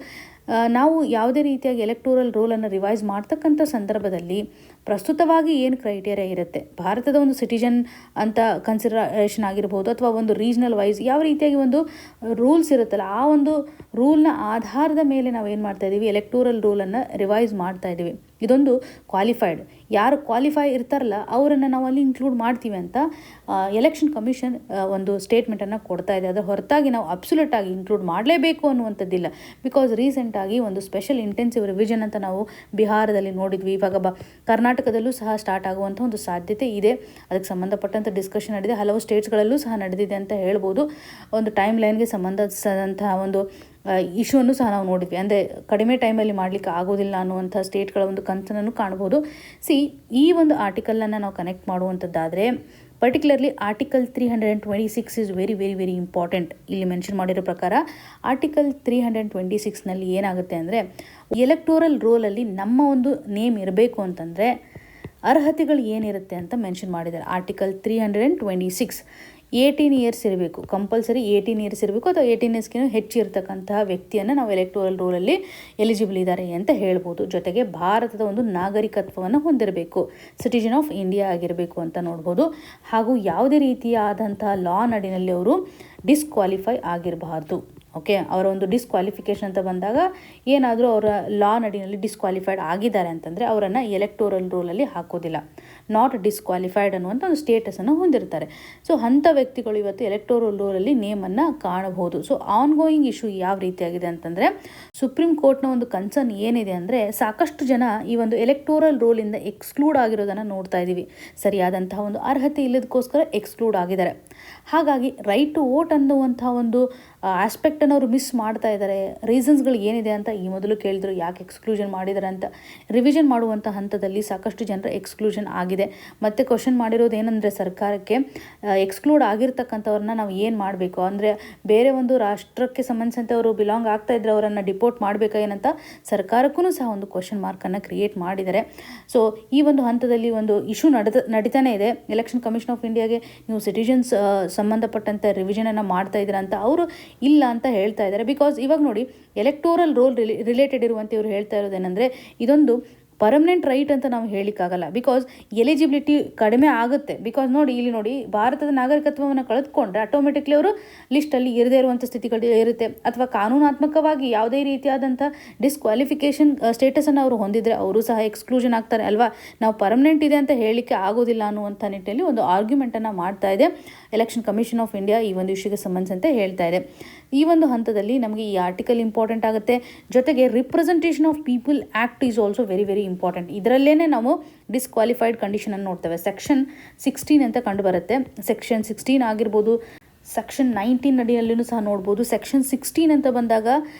ನಾವು ಯಾವುದೇ ರೀತಿಯಾಗಿ ಎಲೆಕ್ಟೋರಲ್ ರೋಲನ್ನು ರಿವೈಸ್ ಮಾಡ್ತಕ್ಕಂಥ ಸಂದರ್ಭದಲ್ಲಿ ಪ್ರಸ್ತುತವಾಗಿ ಏನು ಕ್ರೈಟೇರಿಯಾ ಇರುತ್ತೆ, ಭಾರತದ ಒಂದು ಸಿಟಿಜನ್ ಅಂತ ಕನ್ಸಿಡರೇಷನ್ ಆಗಿರ್ಬೋದು ಅಥವಾ ಒಂದು ರೀಜ್ನಲ್ ವೈಸ್ ಯಾವ ರೀತಿಯಾಗಿ ಒಂದು ರೂಲ್ಸ್ ಇರುತ್ತಲ್ಲ, ಆ ಒಂದು ರೂಲ್ನ ಆಧಾರದ ಮೇಲೆ ನಾವು ಏನು ಮಾಡ್ತಾ ಇದ್ದೀವಿ, ಎಲೆಕ್ಟೋರಲ್ ರೂಲನ್ನು ರಿವೈಸ್ ಮಾಡ್ತಾ ಇದ್ದೀವಿ. ಇದೊಂದು ಕ್ವಾಲಿಫೈಡ್, ಯಾರು ಕ್ವಾಲಿಫೈ ಇರ್ತಾರಲ್ಲ ಅವರನ್ನು ನಾವು ಅಲ್ಲಿ ಇನ್ಕ್ಲೂಡ್ ಮಾಡ್ತೀವಿ ಅಂತ ಎಲೆಕ್ಷನ್ ಕಮಿಷನ್ ಒಂದು ಸ್ಟೇಟ್ಮೆಂಟನ್ನು ಕೊಡ್ತಾ ಇದೆ. ಅದರ ಹೊರತಾಗಿ ನಾವು ಅಬ್ಸಲ್ಯೂಟ್ ಆಗಿ ಇನ್ಕ್ಲೂಡ್ ಮಾಡಲೇಬೇಕು ಅನ್ನುವಂಥದ್ದಿಲ್ಲ. ಬಿಕಾಸ್ ರೀಸೆಂಟಾಗಿ ಒಂದು ಸ್ಪೆಷಲ್ ಇಂಟೆನ್ಸಿವ್ ರಿವಿಷನ್ ಅಂತ ನಾವು ಬಿಹಾರದಲ್ಲಿ ನೋಡಿದ್ವಿ. ಇವಾಗ ಕರ್ನಾಟಕದಲ್ಲೂ ಸಹ ಸ್ಟಾರ್ಟ್ ಆಗುವಂಥ ಒಂದು ಸಾಧ್ಯತೆ ಇದೆ. ಅದಕ್ಕೆ ಸಂಬಂಧಪಟ್ಟಂಥ ಡಿಸ್ಕಷನ್ ನಡೆದಿದೆ, ಹಲವು ಸ್ಟೇಟ್ಸ್ಗಳಲ್ಲೂ ಸಹ ನಡೆದಿದೆ ಅಂತ ಹೇಳ್ಬೋದು. ಒಂದು ಟೈಮ್ ಲೈನ್ಗೆ ಸಂಬಂಧಿಸಿದಂತಹ ಒಂದು ಇಶ್ಯೂವನ್ನು ಸಹ ನಾವು ನೋಡಿದ್ವಿ. ಅಂದರೆ ಕಡಿಮೆ ಟೈಮಲ್ಲಿ ಮಾಡಲಿಕ್ಕೆ ಆಗೋದಿಲ್ಲ ಅನ್ನುವಂಥ ಸ್ಟೇಟ್ಗಳ ಒಂದು ಕನ್ಸರ್ನನ್ನು ಕಾಣ್ಬೋದು. ಈ ಒಂದು ಆರ್ಟಿಕಲನ್ನು ನಾವು ಕನೆಕ್ಟ್ ಮಾಡುವಂಥದ್ದಾದರೆ, particularly article 326 is very very very important. ಇಲ್ಲಿ ಮೆನ್ಷನ್ ಮಾಡಿರೋ ಪ್ರಕಾರ ಆರ್ಟಿಕಲ್ 326ನಲ್ಲಿ ಏನಾಗುತ್ತೆ ಅಂದರೆ, ಎಲೆಕ್ಟೋರಲ್ ರೋಲಲ್ಲಿ ನಮ್ಮ ಒಂದು ನೇಮ್ ಇರಬೇಕು ಅಂತಂದರೆ ಅರ್ಹತೆಗಳು ಏನಿರುತ್ತೆ ಅಂತ ಮೆನ್ಷನ್ ಮಾಡಿದ್ದಾರೆ. ಆರ್ಟಿಕಲ್ 326 18 ಇಯರ್ಸ್ ಇರಬೇಕು, ಕಂಪಲ್ಸರಿ 18 ಇಯರ್ಸ್ ಇರಬೇಕು, ಅಥವಾ 18 ಇಯರ್ಸ್ಗಿಂತ ಹೆಚ್ಚು ಇರತಕ್ಕಂತಹ ವ್ಯಕ್ತಿಯನ್ನು ನಾವು ಎಲೆಕ್ಟೋರಲ್ ರೋಲಲ್ಲಿ ಎಲಿಜಿಬಲ್ ಇದ್ದಾರೆ ಅಂತ ಹೇಳ್ಬೋದು. ಜೊತೆಗೆ ಭಾರತದ ಒಂದು ನಾಗರಿಕತ್ವವನ್ನು ಹೊಂದಿರಬೇಕು, ಸಿಟಿಜನ್ ಆಫ್ ಇಂಡಿಯಾ ಆಗಿರಬೇಕು ಅಂತ ನೋಡ್ಬೋದು. ಹಾಗೂ ಯಾವುದೇ ರೀತಿಯಾದಂತಹ ಲಾ ನಡಿನಲ್ಲಿ ಅವರು ಡಿಸ್ಕ್ವಾಲಿಫೈ ಆಗಿರಬಾರ್ದು. ಓಕೆ, ಅವರ ಒಂದು ಡಿಸ್ಕ್ವಾಲಿಫಿಕೇಷನ್ ಅಂತ ಬಂದಾಗ ಏನಾದರೂ ಅವರ ಲಾ ನಡಿನಲ್ಲಿ ಡಿಸ್ಕ್ವಾಲಿಫೈಡ್ ಆಗಿದ್ದಾರೆ ಅಂತಂದರೆ ಅವರನ್ನು ಎಲೆಕ್ಟೋರಲ್ ರೋಲಲ್ಲಿ ಹಾಕೋದಿಲ್ಲ. ನಾಟ್ ಡಿಸ್ಕ್ವಾಲಿಫೈಡ್ ಅನ್ನುವಂಥ ಒಂದು ಸ್ಟೇಟಸನ್ನು ಹೊಂದಿರ್ತಾರೆ. ಸೊ ಅಂಥ ವ್ಯಕ್ತಿಗಳು ಇವತ್ತು ಎಲೆಕ್ಟೋರಲ್ ರೋಲಲ್ಲಿ ನೇಮನ್ನು ಕಾಣಬಹುದು. ಸೊ ಆನ್ಗೋಯಿಂಗ್ ಇಶ್ಯೂ ಯಾವ ರೀತಿಯಾಗಿದೆ ಅಂತಂದರೆ, ಸುಪ್ರೀಂ ಕೋರ್ಟ್ನ ಒಂದು ಕನ್ಸರ್ನ್ ಏನಿದೆ ಅಂದರೆ, ಸಾಕಷ್ಟು ಜನ ಈ ಒಂದು ಎಲೆಕ್ಟೋರಲ್ ರೋಲಿಂದ ಎಕ್ಸ್ಕ್ಲೂಡ್ ಆಗಿರೋದನ್ನು ನೋಡ್ತಾ ಇದ್ದೀವಿ. ಸರಿಯಾದಂತಹ ಒಂದು ಅರ್ಹತೆ ಇಲ್ಲದಕ್ಕೋಸ್ಕರ ಎಕ್ಸ್ಕ್ಲೂಡ್ ಆಗಿದ್ದಾರೆ. ಹಾಗಾಗಿ ರೈಟ್ ಟು ವೋಟ್ ಅನ್ನುವಂಥ ಒಂದು ಆಸ್ಪೆಕ್ಟನ್ನು ಅವರು ಮಿಸ್ ಮಾಡ್ತಾ ಇದ್ದಾರೆ. ರೀಸನ್ಸ್ಗಳು ಏನಿದೆ ಅಂತ ಈ ಮೊದಲು ಕೇಳಿದ್ರು, ಯಾಕೆ ಎಕ್ಸ್ಕ್ಲೂಷನ್ ಮಾಡಿದ್ದಾರೆ ಅಂತ. ರಿವಿಷನ್ ಮಾಡುವಂಥ ಹಂತದಲ್ಲಿ ಸಾಕಷ್ಟು ಜನರ ಎಕ್ಸ್ಕ್ಲೂಷನ್ ಆಗಿದೆ. ಮತ್ತು ಕ್ವಶನ್ ಮಾಡಿರೋದು ಏನಂದರೆ, ಸರ್ಕಾರಕ್ಕೆ ಎಕ್ಸ್ಕ್ಲೂಡ್ ಆಗಿರ್ತಕ್ಕಂಥವ್ರನ್ನ ನಾವು ಏನು ಮಾಡಬೇಕು, ಅಂದರೆ ಬೇರೆ ಒಂದು ರಾಷ್ಟ್ರಕ್ಕೆ ಸಂಬಂಧಿಸಿದಂತೆ ಅವರು ಬಿಲಾಂಗ್ ಆಗ್ತಾ ಇದ್ರೆ ಅವರನ್ನು ಡಿಪೋರ್ಟ್ ಮಾಡಬೇಕಾ ಏನಂತ ಸರ್ಕಾರಕ್ಕೂ ಸಹ ಒಂದು ಕ್ವಶನ್ ಮಾರ್ಕನ್ನು ಕ್ರಿಯೇಟ್ ಮಾಡಿದ್ದಾರೆ. ಸೊ ಈ ಒಂದು ಹಂತದಲ್ಲಿ ಒಂದು ಇಶ್ಯೂ ನಡೀತಾನೆ ಇದೆ. ಎಲೆಕ್ಷನ್ ಕಮಿಷನ್ ಆಫ್ ಇಂಡಿಯಾಗೆ ನೀವು ಸಿಟಿಜನ್ಸ್ ಸಂಬಂಧಪಟ್ಟಂತೆ ರಿವಿಷನನ್ನು ಮಾಡ್ತಾ ಇದ್ದೀರಾ ಅಂತ ಅವರು ಇಲ್ಲ ಅಂತ ಹೇಳ್ತಾ ಇದ್ದಾರೆ. ಬಿಕಾಸ್ ಇವಾಗ ನೋಡಿ, ಎಲೆಕ್ಟೋರಲ್ ರೋಲ್ ರಿಲೇಟೆಡ್ ಇರುವಂತೆ ಇವರು ಹೇಳ್ತಾ ಇರೋದೇನೆಂದರೆ, ಇದೊಂದು ಪರ್ಮನೆಂಟ್ ರೈಟ್ ಅಂತ ನಾವು ಹೇಳಿಕ್ಕಾಗಲ್ಲ. ಬಿಕಾಸ್ ಎಲಿಜಿಬಿಲಿಟಿ ಕಡಿಮೆ ಆಗುತ್ತೆ. ಬಿಕಾಸ್ ನೋಡಿ, ಇಲ್ಲಿ ನೋಡಿ, ಭಾರತದ ನಾಗರಿಕತ್ವವನ್ನು ಕಳೆದುಕೊಂಡ್ರೆ ಆಟೋಮೆಟಿಕ್ಲಿ ಅವರು ಲಿಸ್ಟಲ್ಲಿ ಇರದೇ ಇರುವಂಥ ಸ್ಥಿತಿಗಳು ಇರುತ್ತೆ. ಅಥವಾ ಕಾನೂನಾತ್ಮಕವಾಗಿ ಯಾವುದೇ ರೀತಿಯಾದಂಥ ಡಿಸ್ಕ್ವಾಲಿಫಿಕೇಷನ್ ಸ್ಟೇಟಸನ್ನು ಅವರು ಹೊಂದಿದರೆ ಅವರು ಸಹ ಎಕ್ಸ್ಕ್ಲೂಷನ್ ಆಗ್ತಾರೆ ಅಲ್ವಾ. ನಾವು ಪರ್ಮನೆಂಟ್ ಇದೆ ಅಂತ ಹೇಳಲಿಕ್ಕೆ ಆಗೋದಿಲ್ಲ ಅನ್ನುವಂಥ ನಿಟ್ಟಿನಲ್ಲಿ ಒಂದು ಆರ್ಗ್ಯುಮೆಂಟನ್ನು ಮಾಡ್ತಾ ಇದೆ ಎಲೆಕ್ಷನ್ ಕಮಿಷನ್ ಆಫ್ ಇಂಡಿಯಾ. ಈ ಒಂದು ಇಶ್ಯೂಗೆ ಸಂಬಂಧಿಸಿದಂತೆ ಹೇಳ್ತಾ ಇದೆ. ಈ ಒಂದು ಹಂತದಲ್ಲಿ ನಮಗೆ ಈ ಆರ್ಟಿಕಲ್ ಇಂಪಾರ್ಟೆಂಟ್ ಆಗುತ್ತೆ. ಜೊತೆಗೆ representation of people act is also very very important. ಇದರಲ್ಲೇ ನಾವು ಡಿಸ್ಕ್ವಾಲಿಫೈಡ್ ಕಂಡೀಷನನ್ನು ನೋಡ್ತೇವೆ. ಸೆಕ್ಷನ್ 16 ಅಂತ ಕಂಡು ಬರುತ್ತೆ. ಸೆಕ್ಷನ್ 16 ಆಗಿರ್ಬೋದು, ಸೆಕ್ಷನ್ 19 ಅಡಿಯಲ್ಲೂ ಸಹ ನೋಡ್ಬೋದು. ಸೆಕ್ಷನ್ 16 ಅಂತ ಬಂದಾಗ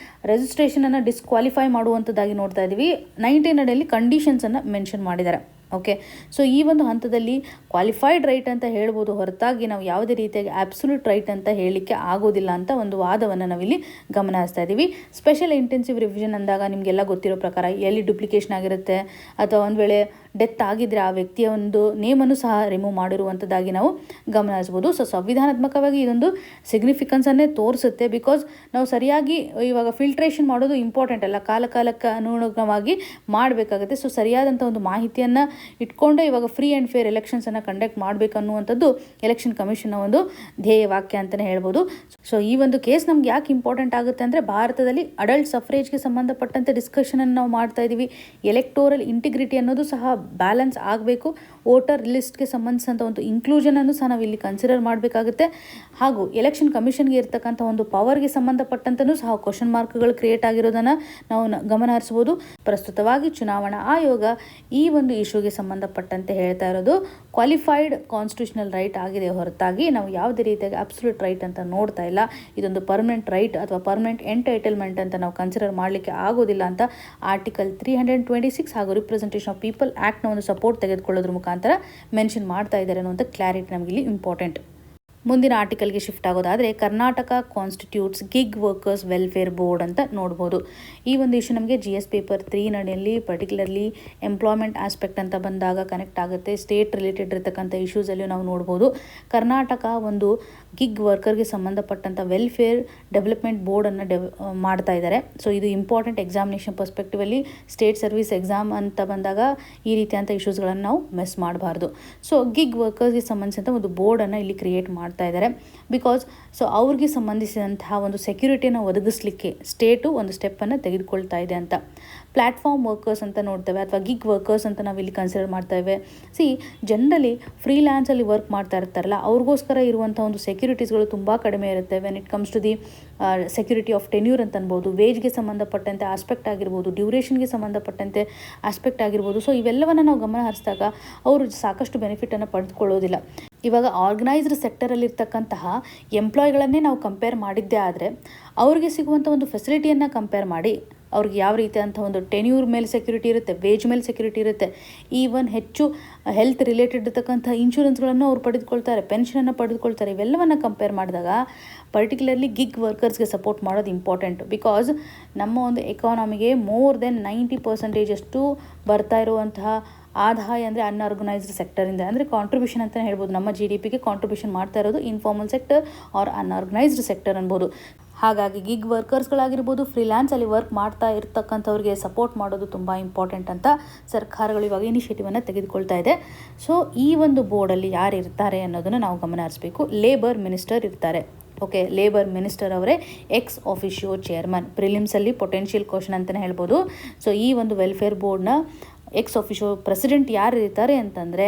ರಿಜಿಸ್ಟ್ರೇಷನನ್ನು ಡಿಸ್ಕ್ವಾಲಿಫೈ ಮಾಡುವಂಥದ್ದಾಗಿ ನೋಡ್ತಾ ಇದ್ದೀವಿ. 19 ಅಡಿಯಲ್ಲಿ ಕಂಡೀಷನ್ಸನ್ನು ಮೆನ್ಷನ್ ಮಾಡಿದ್ದಾರೆ. ಓಕೆ, ಸೊ ಈ ಒಂದು ಹಂತದಲ್ಲಿ ಕ್ವಾಲಿಫೈಡ್ ರೈಟ್ ಅಂತ ಹೇಳ್ಬೋದು, ಹೊರತಾಗಿ ನಾವು ಯಾವುದೇ ರೀತಿಯಾಗಿ ಅಬ್ಸಲ್ಯೂಟ್ ರೈಟ್ ಅಂತ ಹೇಳಲಿಕ್ಕೆ ಆಗೋದಿಲ್ಲ ಅಂತ ಒಂದು ವಾದವನ್ನು ನಾವಿಲ್ಲಿ ಗಮನಿಸ್ತಾ ಇದ್ದೀವಿ. ಸ್ಪೆಷಲ್ ಇಂಟೆನ್ಸಿವ್ ರಿವಿಷನ್ ಅಂದಾಗ ನಿಮಗೆಲ್ಲ ಗೊತ್ತಿರೋ ಪ್ರಕಾರ ಎಲ್ಲಿ ಡುಪ್ಲಿಕೇಶನ್ ಆಗಿರುತ್ತೆ ಅಥವಾ ಒಂದು ವೇಳೆ ಡೆತ್ ಆಗಿದ್ದರೆ ಆ ವ್ಯಕ್ತಿಯ ಒಂದು ನೇಮನ್ನು ಸಹ ರಿಮೂವ್ ಮಾಡಿರುವಂಥದ್ದಾಗಿ ನಾವು ಗಮನಿಸ್ಬೋದು. ಸೊ ಸಂವಿಧಾನಾತ್ಮಕವಾಗಿ ಇದೊಂದು ಸಿಗ್ನಿಫಿಕೆನ್ಸನ್ನೇ ತೋರಿಸುತ್ತೆ. ಬಿಕಾಸ್ ನಾವು ಸರಿಯಾಗಿ ಇವಾಗ ಫಿಲ್ಟ್ರೇಷನ್ ಮಾಡೋದು ಇಂಪಾರ್ಟೆಂಟ್ ಅಲ್ಲ, ಕಾಲಕ್ಕೆ ಅನುಗುಣವಾಗಿ ಮಾಡಬೇಕಾಗುತ್ತೆ. ಸೊ ಸರಿಯಾದಂಥ ಒಂದು ಮಾಹಿತಿಯನ್ನು ಇಟ್ಕೊಂಡೆ ಇವಾಗ ಫ್ರೀ ಆ್ಯಂಡ್ ಫೇರ್ ಎಲೆಕ್ಷನ್ಸನ್ನು ಕಂಡಕ್ಟ್ ಮಾಡಬೇಕು ಅನ್ನುವಂಥದ್ದು ಎಲೆಕ್ಷನ್ ಕಮಿಷನ್ನ ಒಂದು ಧ್ಯೇಯ ವಾಕ್ಯ ಅಂತಲೇ ಹೇಳ್ಬೋದು. ಸೊ ಈ ಒಂದು ಕೇಸ್ ನಮ್ಗೆ ಯಾಕೆ ಇಂಪಾರ್ಟೆಂಟ್ ಆಗುತ್ತೆ ಅಂದರೆ ಭಾರತದಲ್ಲಿ ಅಡಲ್ಟ್ ಸಫ್ರೇಜ್ಗೆ ಸಂಬಂಧಪಟ್ಟಂತೆ ಡಿಸ್ಕಷನನ್ನು ನಾವು ಮಾಡ್ತಾ ಇದ್ದೀವಿ. ಎಲೆಕ್ಟೋರಲ್ ಇಂಟಿಗ್ರಿಟಿ ಅನ್ನೋದು ಸಹ ಬ್ಯಾಲೆನ್ಸ್ ಆಗಬೇಕು. ವೋಟರ್ ಲಿಸ್ಟ್ಗೆ ಸಂಬಂಧಿಸಿದಂಥ ಒಂದು ಇನ್ಕ್ಲೂಷನನ್ನು ಸಹ ನಾವು ಇಲ್ಲಿ ಕನ್ಸಿಡರ್ ಮಾಡಬೇಕಾಗುತ್ತೆ. ಹಾಗೂ ಎಲೆಕ್ಷನ್ ಕಮಿಷನ್ಗೆ ಇರ್ತಕ್ಕಂಥ ಒಂದು ಪವರ್ಗೆ ಸಂಬಂಧಪಟ್ಟಂತನೂ ಸಹ ಕ್ವಶನ್ ಮಾರ್ಕ್ಗಳು ಕ್ರಿಯೇಟ್ ಆಗಿರೋದನ್ನು ನಾವು ಗಮನ ಹರಿಸ್ಬೋದು. ಪ್ರಸ್ತುತವಾಗಿ ಚುನಾವಣಾ ಆಯೋಗ ಈ ಒಂದು ಇಶ್ಯೂಗೆ ಸಂಬಂಧಪಟ್ಟಂತೆ ಹೇಳ್ತಾ ಇರೋದು ಕ್ವಾಲಿಫೈಡ್ ಕಾನ್ಸ್ಟಿಟ್ಯೂಷನಲ್ ರೈಟ್ ಆಗಿದೆ ಹೊರತಾಗಿ ನಾವು ಯಾವುದೇ ರೀತಿಯಾಗಿ ಅಬ್ಸಲ್ಯೂಟ್ ರೈಟ್ ಅಂತ ನೋಡ್ತಾ ಇಲ್ಲ. ಇದೊಂದು ಪರ್ಮನೆಂಟ್ ರೈಟ್ ಅಥವಾ ಪರ್ಮನೆಂಟ್ ಎಂಟೈಟಲ್ಮೆಂಟ್ ಅಂತ ನಾವು ಕನ್ಸಿಡರ್ ಮಾಡಲಿಕ್ಕೆ ಆಗೋದಿಲ್ಲ ಅಂತ ಆರ್ಟಿಕಲ್ 326 ಹಾಗೂ ರಿಪ್ರೆಸೆಂಟೇಷನ್ ಆಫ್ ಪೀಪಲ್ ಆ್ಯಕ್ಟ್ನ ಒಂದು ಸಪೋರ್ಟ್ ತೆಗೆದುಕೊಳ್ಳೋದ್ರ ಮುಖಾಂತರ ಮೆನ್ಷನ್ ಮಾಡ್ತಾ ಇದ್ದಾರೆ ಅನ್ನುವಂಥ ಕ್ಲಾರಿಟಿ ನಮಗೆ ಇಲ್ಲಿ ಇಂಪಾರ್ಟೆಂಟ್. ಮುಂದಿನ ಆರ್ಟಿಕಲ್ಗೆ ಶಿಫ್ಟ್ ಆಗೋದಾದರೆ Karnataka constitutes gig workers welfare board ಅಂತ ನೋಡ್ಬೋದು. ಈ ಒಂದು ಇಶ್ಯೂ ನಮಗೆ GS ಪೇಪರ್ 3 ನಡೆಯಲ್ಲಿ ಪರ್ಟಿಕ್ಯುಲರ್ಲಿ ಎಂಪ್ಲಾಯ್ಮೆಂಟ್ ಆಸ್ಪೆಕ್ಟ್ ಅಂತ ಬಂದಾಗ ಕನೆಕ್ಟ್ ಆಗುತ್ತೆ. ಸ್ಟೇಟ್ ರಿಲೇಟೆಡ್ ಇರತಕ್ಕಂಥ ಇಶ್ಯೂಸಲ್ಲಿ ನಾವು ನೋಡ್ಬೋದು. ಕರ್ನಾಟಕ ಒಂದು ಗಿಗ್ ವರ್ಕರ್ಗೆ ಸಂಬಂಧಪಟ್ಟಂಥ ವೆಲ್ಫೇರ್ ಡೆವಲಪ್ಮೆಂಟ್ ಬೋರ್ಡನ್ನು ಮಾಡ್ತಾ ಇದ್ದಾರೆ. ಸೊ ಇದು important examination perspectively state service exam ಅಂತ ಬಂದಾಗ ಈ ರೀತಿಯಂಥ ಇಶ್ಯೂಸ್ಗಳನ್ನು ನಾವು ಮಿಸ್ ಮಾಡಬಾರ್ದು. ಸೊ ಗಿಗ್ ವರ್ಕರ್ಸ್ಗೆ ಸಂಬಂಧಿಸಿದಂಥ ಒಂದು ಬೋರ್ಡನ್ನು ಇಲ್ಲಿ ಕ್ರಿಯೇಟ್ ಮಾಡ್ತಾ ಇದ್ದಾರೆ. ಬಿಕಾಸ್ ಸೊ ಅವ್ರಿಗೆ ಸಂಬಂಧಿಸಿದಂತಹ ಒಂದು ಸೆಕ್ಯೂರಿಟಿಯನ್ನು ಒದಗಿಸ್ಲಿಕ್ಕೆ ಸ್ಟೇಟು ಒಂದು ಸ್ಟೆಪ್ಪನ್ನು ತೆಗೆದುಕೊಳ್ತಾ ಇದೆ ಅಂತ. ಪ್ಲ್ಯಾಟ್ಫಾರ್ಮ್ ವರ್ಕರ್ಸ್ ಅಂತ ನೋಡ್ತೇವೆ ಅಥವಾ ಗಿಗ್ ವರ್ಕರ್ಸ್ ಅಂತ ನಾವು ಇಲ್ಲಿ ಕನ್ಸಿಡರ್ ಮಾಡ್ತೇವೆ. ಜನರಲಿ ಫ್ರೀಲ್ಯಾನ್ಸಲ್ಲಿ ವರ್ಕ್ ಮಾಡ್ತಾ ಇರ್ತಾರಲ್ಲ ಅವ್ರಿಗೋಸ್ಕರ ಇರುವಂಥ ಒಂದು ಸೆಕ್ಯೂರಿಟೀಸ್ಗಳು ತುಂಬ ಕಡಿಮೆ ಇರುತ್ತೆ. When it comes to the security of tenure ಅಂತ ಅನ್ಬೋದು, ವೇಜ್ಗೆ ಸಂಬಂಧಪಟ್ಟಂತೆ ಆಸ್ಪೆಕ್ಟ್ ಆಗಿರ್ಬೋದು, ಡ್ಯೂರೇಷನ್ಗೆ ಸಂಬಂಧಪಟ್ಟಂತೆ ಆಸ್ಪೆಕ್ಟ್ ಆಗಿರ್ಬೋದು. ಸೊ ಇವೆಲ್ಲವನ್ನು ನಾವು ಗಮನ ಹರಿಸಿದಾಗ ಅವರು ಸಾಕಷ್ಟು ಬೆನಿಫಿಟನ್ನು ಪಡೆದುಕೊಳ್ಳೋದಿಲ್ಲ. ಇವಾಗ ಆರ್ಗನೈಸ್ಡ್ ಸೆಕ್ಟರಲ್ಲಿರ್ತಕ್ಕಂತಹ ಎಂಪ್ಲಾಯ್ಗಳನ್ನೇ ನಾವು ಕಂಪೇರ್ ಮಾಡಿದ್ದೇ ಆದರೆ ಅವ್ರಿಗೆ ಸಿಗುವಂಥ ಒಂದು ಫೆಸಿಲಿಟಿಯನ್ನು ಕಂಪೇರ್ ಮಾಡಿ ಅವ್ರಿಗೆ ಯಾವ ರೀತಿಯಂಥ ಒಂದು ಟೆನ್ಯೂರ್ ಮೇಲೆ ಸೆಕ್ಯೂರಿಟಿ ಇರುತ್ತೆ, ವೇಜ್ ಮೇಲೆ ಸೆಕ್ಯೂರಿಟಿ ಇರುತ್ತೆ, ಈವನ್ ಹೆಚ್ಚು ಹೆಲ್ತ್ ರಿಲೇಟೆಡ್ ಇರತಕ್ಕಂಥ ಇನ್ಶೂರೆನ್ಸ್ಗಳನ್ನು ಅವ್ರು ಪಡೆದುಕೊಳ್ತಾರೆ, ಪೆನ್ಷನನ್ನು ಪಡೆದುಕೊಳ್ತಾರೆ. ಇವೆಲ್ಲವನ್ನು ಕಂಪೇರ್ ಮಾಡಿದಾಗ ಪರ್ಟಿಕ್ಯುಲರ್ಲಿ ಗಿಗ್ ವರ್ಕರ್ಸ್ಗೆ ಸಪೋರ್ಟ್ ಮಾಡೋದು ಇಂಪಾರ್ಟೆಂಟ್. ಬಿಕಾಸ್ ನಮ್ಮ ಒಂದು ಎಕಾನಮಿಗೆ ಮೋರ್ ದೆನ್ 90% ಬರ್ತಾ ಇರುವಂತಹ ಆದಾಯ ಅಂದರೆ ಅನ್ಆರ್ಗನೈಸ್ಡ್ ಸೆಕ್ಟರಿಂದ, ಅಂದರೆ ಕಾಂಟ್ರಿಬ್ಯೂಷನ್ ಅಂತಲೇ ಹೇಳ್ಬೋದು. ನಮ್ಮ GDPಗೆ ಕಾಂಟ್ರಿಬ್ಯೂಷನ್ ಮಾಡ್ತಾ ಇರೋದು informal sector or unorganised sector ಅನ್ಬೋದು. ಹಾಗಾಗಿ ಗಿಗ್ ವರ್ಕರ್ಸ್ಗಳಾಗಿರ್ಬೋದು, ಫ್ರೀಲ್ಯಾನ್ಸಲ್ಲಿ ವರ್ಕ್ ಮಾಡ್ತಾ ಇರ್ತಕ್ಕಂಥವ್ರಿಗೆ ಸಪೋರ್ಟ್ ಮಾಡೋದು ತುಂಬ ಇಂಪಾರ್ಟೆಂಟ್ ಅಂತ ಸರ್ಕಾರಗಳು ಇವಾಗ ಇನಿಷಿಯೇಟಿವನ್ನು ತೆಗೆದುಕೊಳ್ತಾ ಇದೆ. ಸೊ ಈ ಒಂದು ಬೋರ್ಡಲ್ಲಿ ಯಾರು ಇರ್ತಾರೆ ಅನ್ನೋದನ್ನು ನಾವು ಗಮನ ಹರಿಸಬೇಕು. ಲೇಬರ್ ಮಿನಿಸ್ಟರ್ ಇರ್ತಾರೆ. ಓಕೆ, ಲೇಬರ್ ಮಿನಿಸ್ಟರ್ ಅವರೇ ಎಕ್ಸ್ ಆಫಿಷಿಯೋ ಚೇರ್ಮನ್. ಪ್ರಿಲಿಮ್ಸಲ್ಲಿ ಪೊಟೆನ್ಷಿಯಲ್ ಕ್ವಶನ್ ಅಂತಲೇ ಹೇಳ್ಬೋದು. ಸೊ ಈ ಒಂದು ವೆಲ್ಫೇರ್ ಬೋರ್ಡ್ನ ಎಕ್ಸ್ ಆಫಿಷಿಯೋ ಪ್ರೆಸಿಡೆಂಟ್ ಯಾರು ಇರ್ತಾರೆ ಅಂತಂದರೆ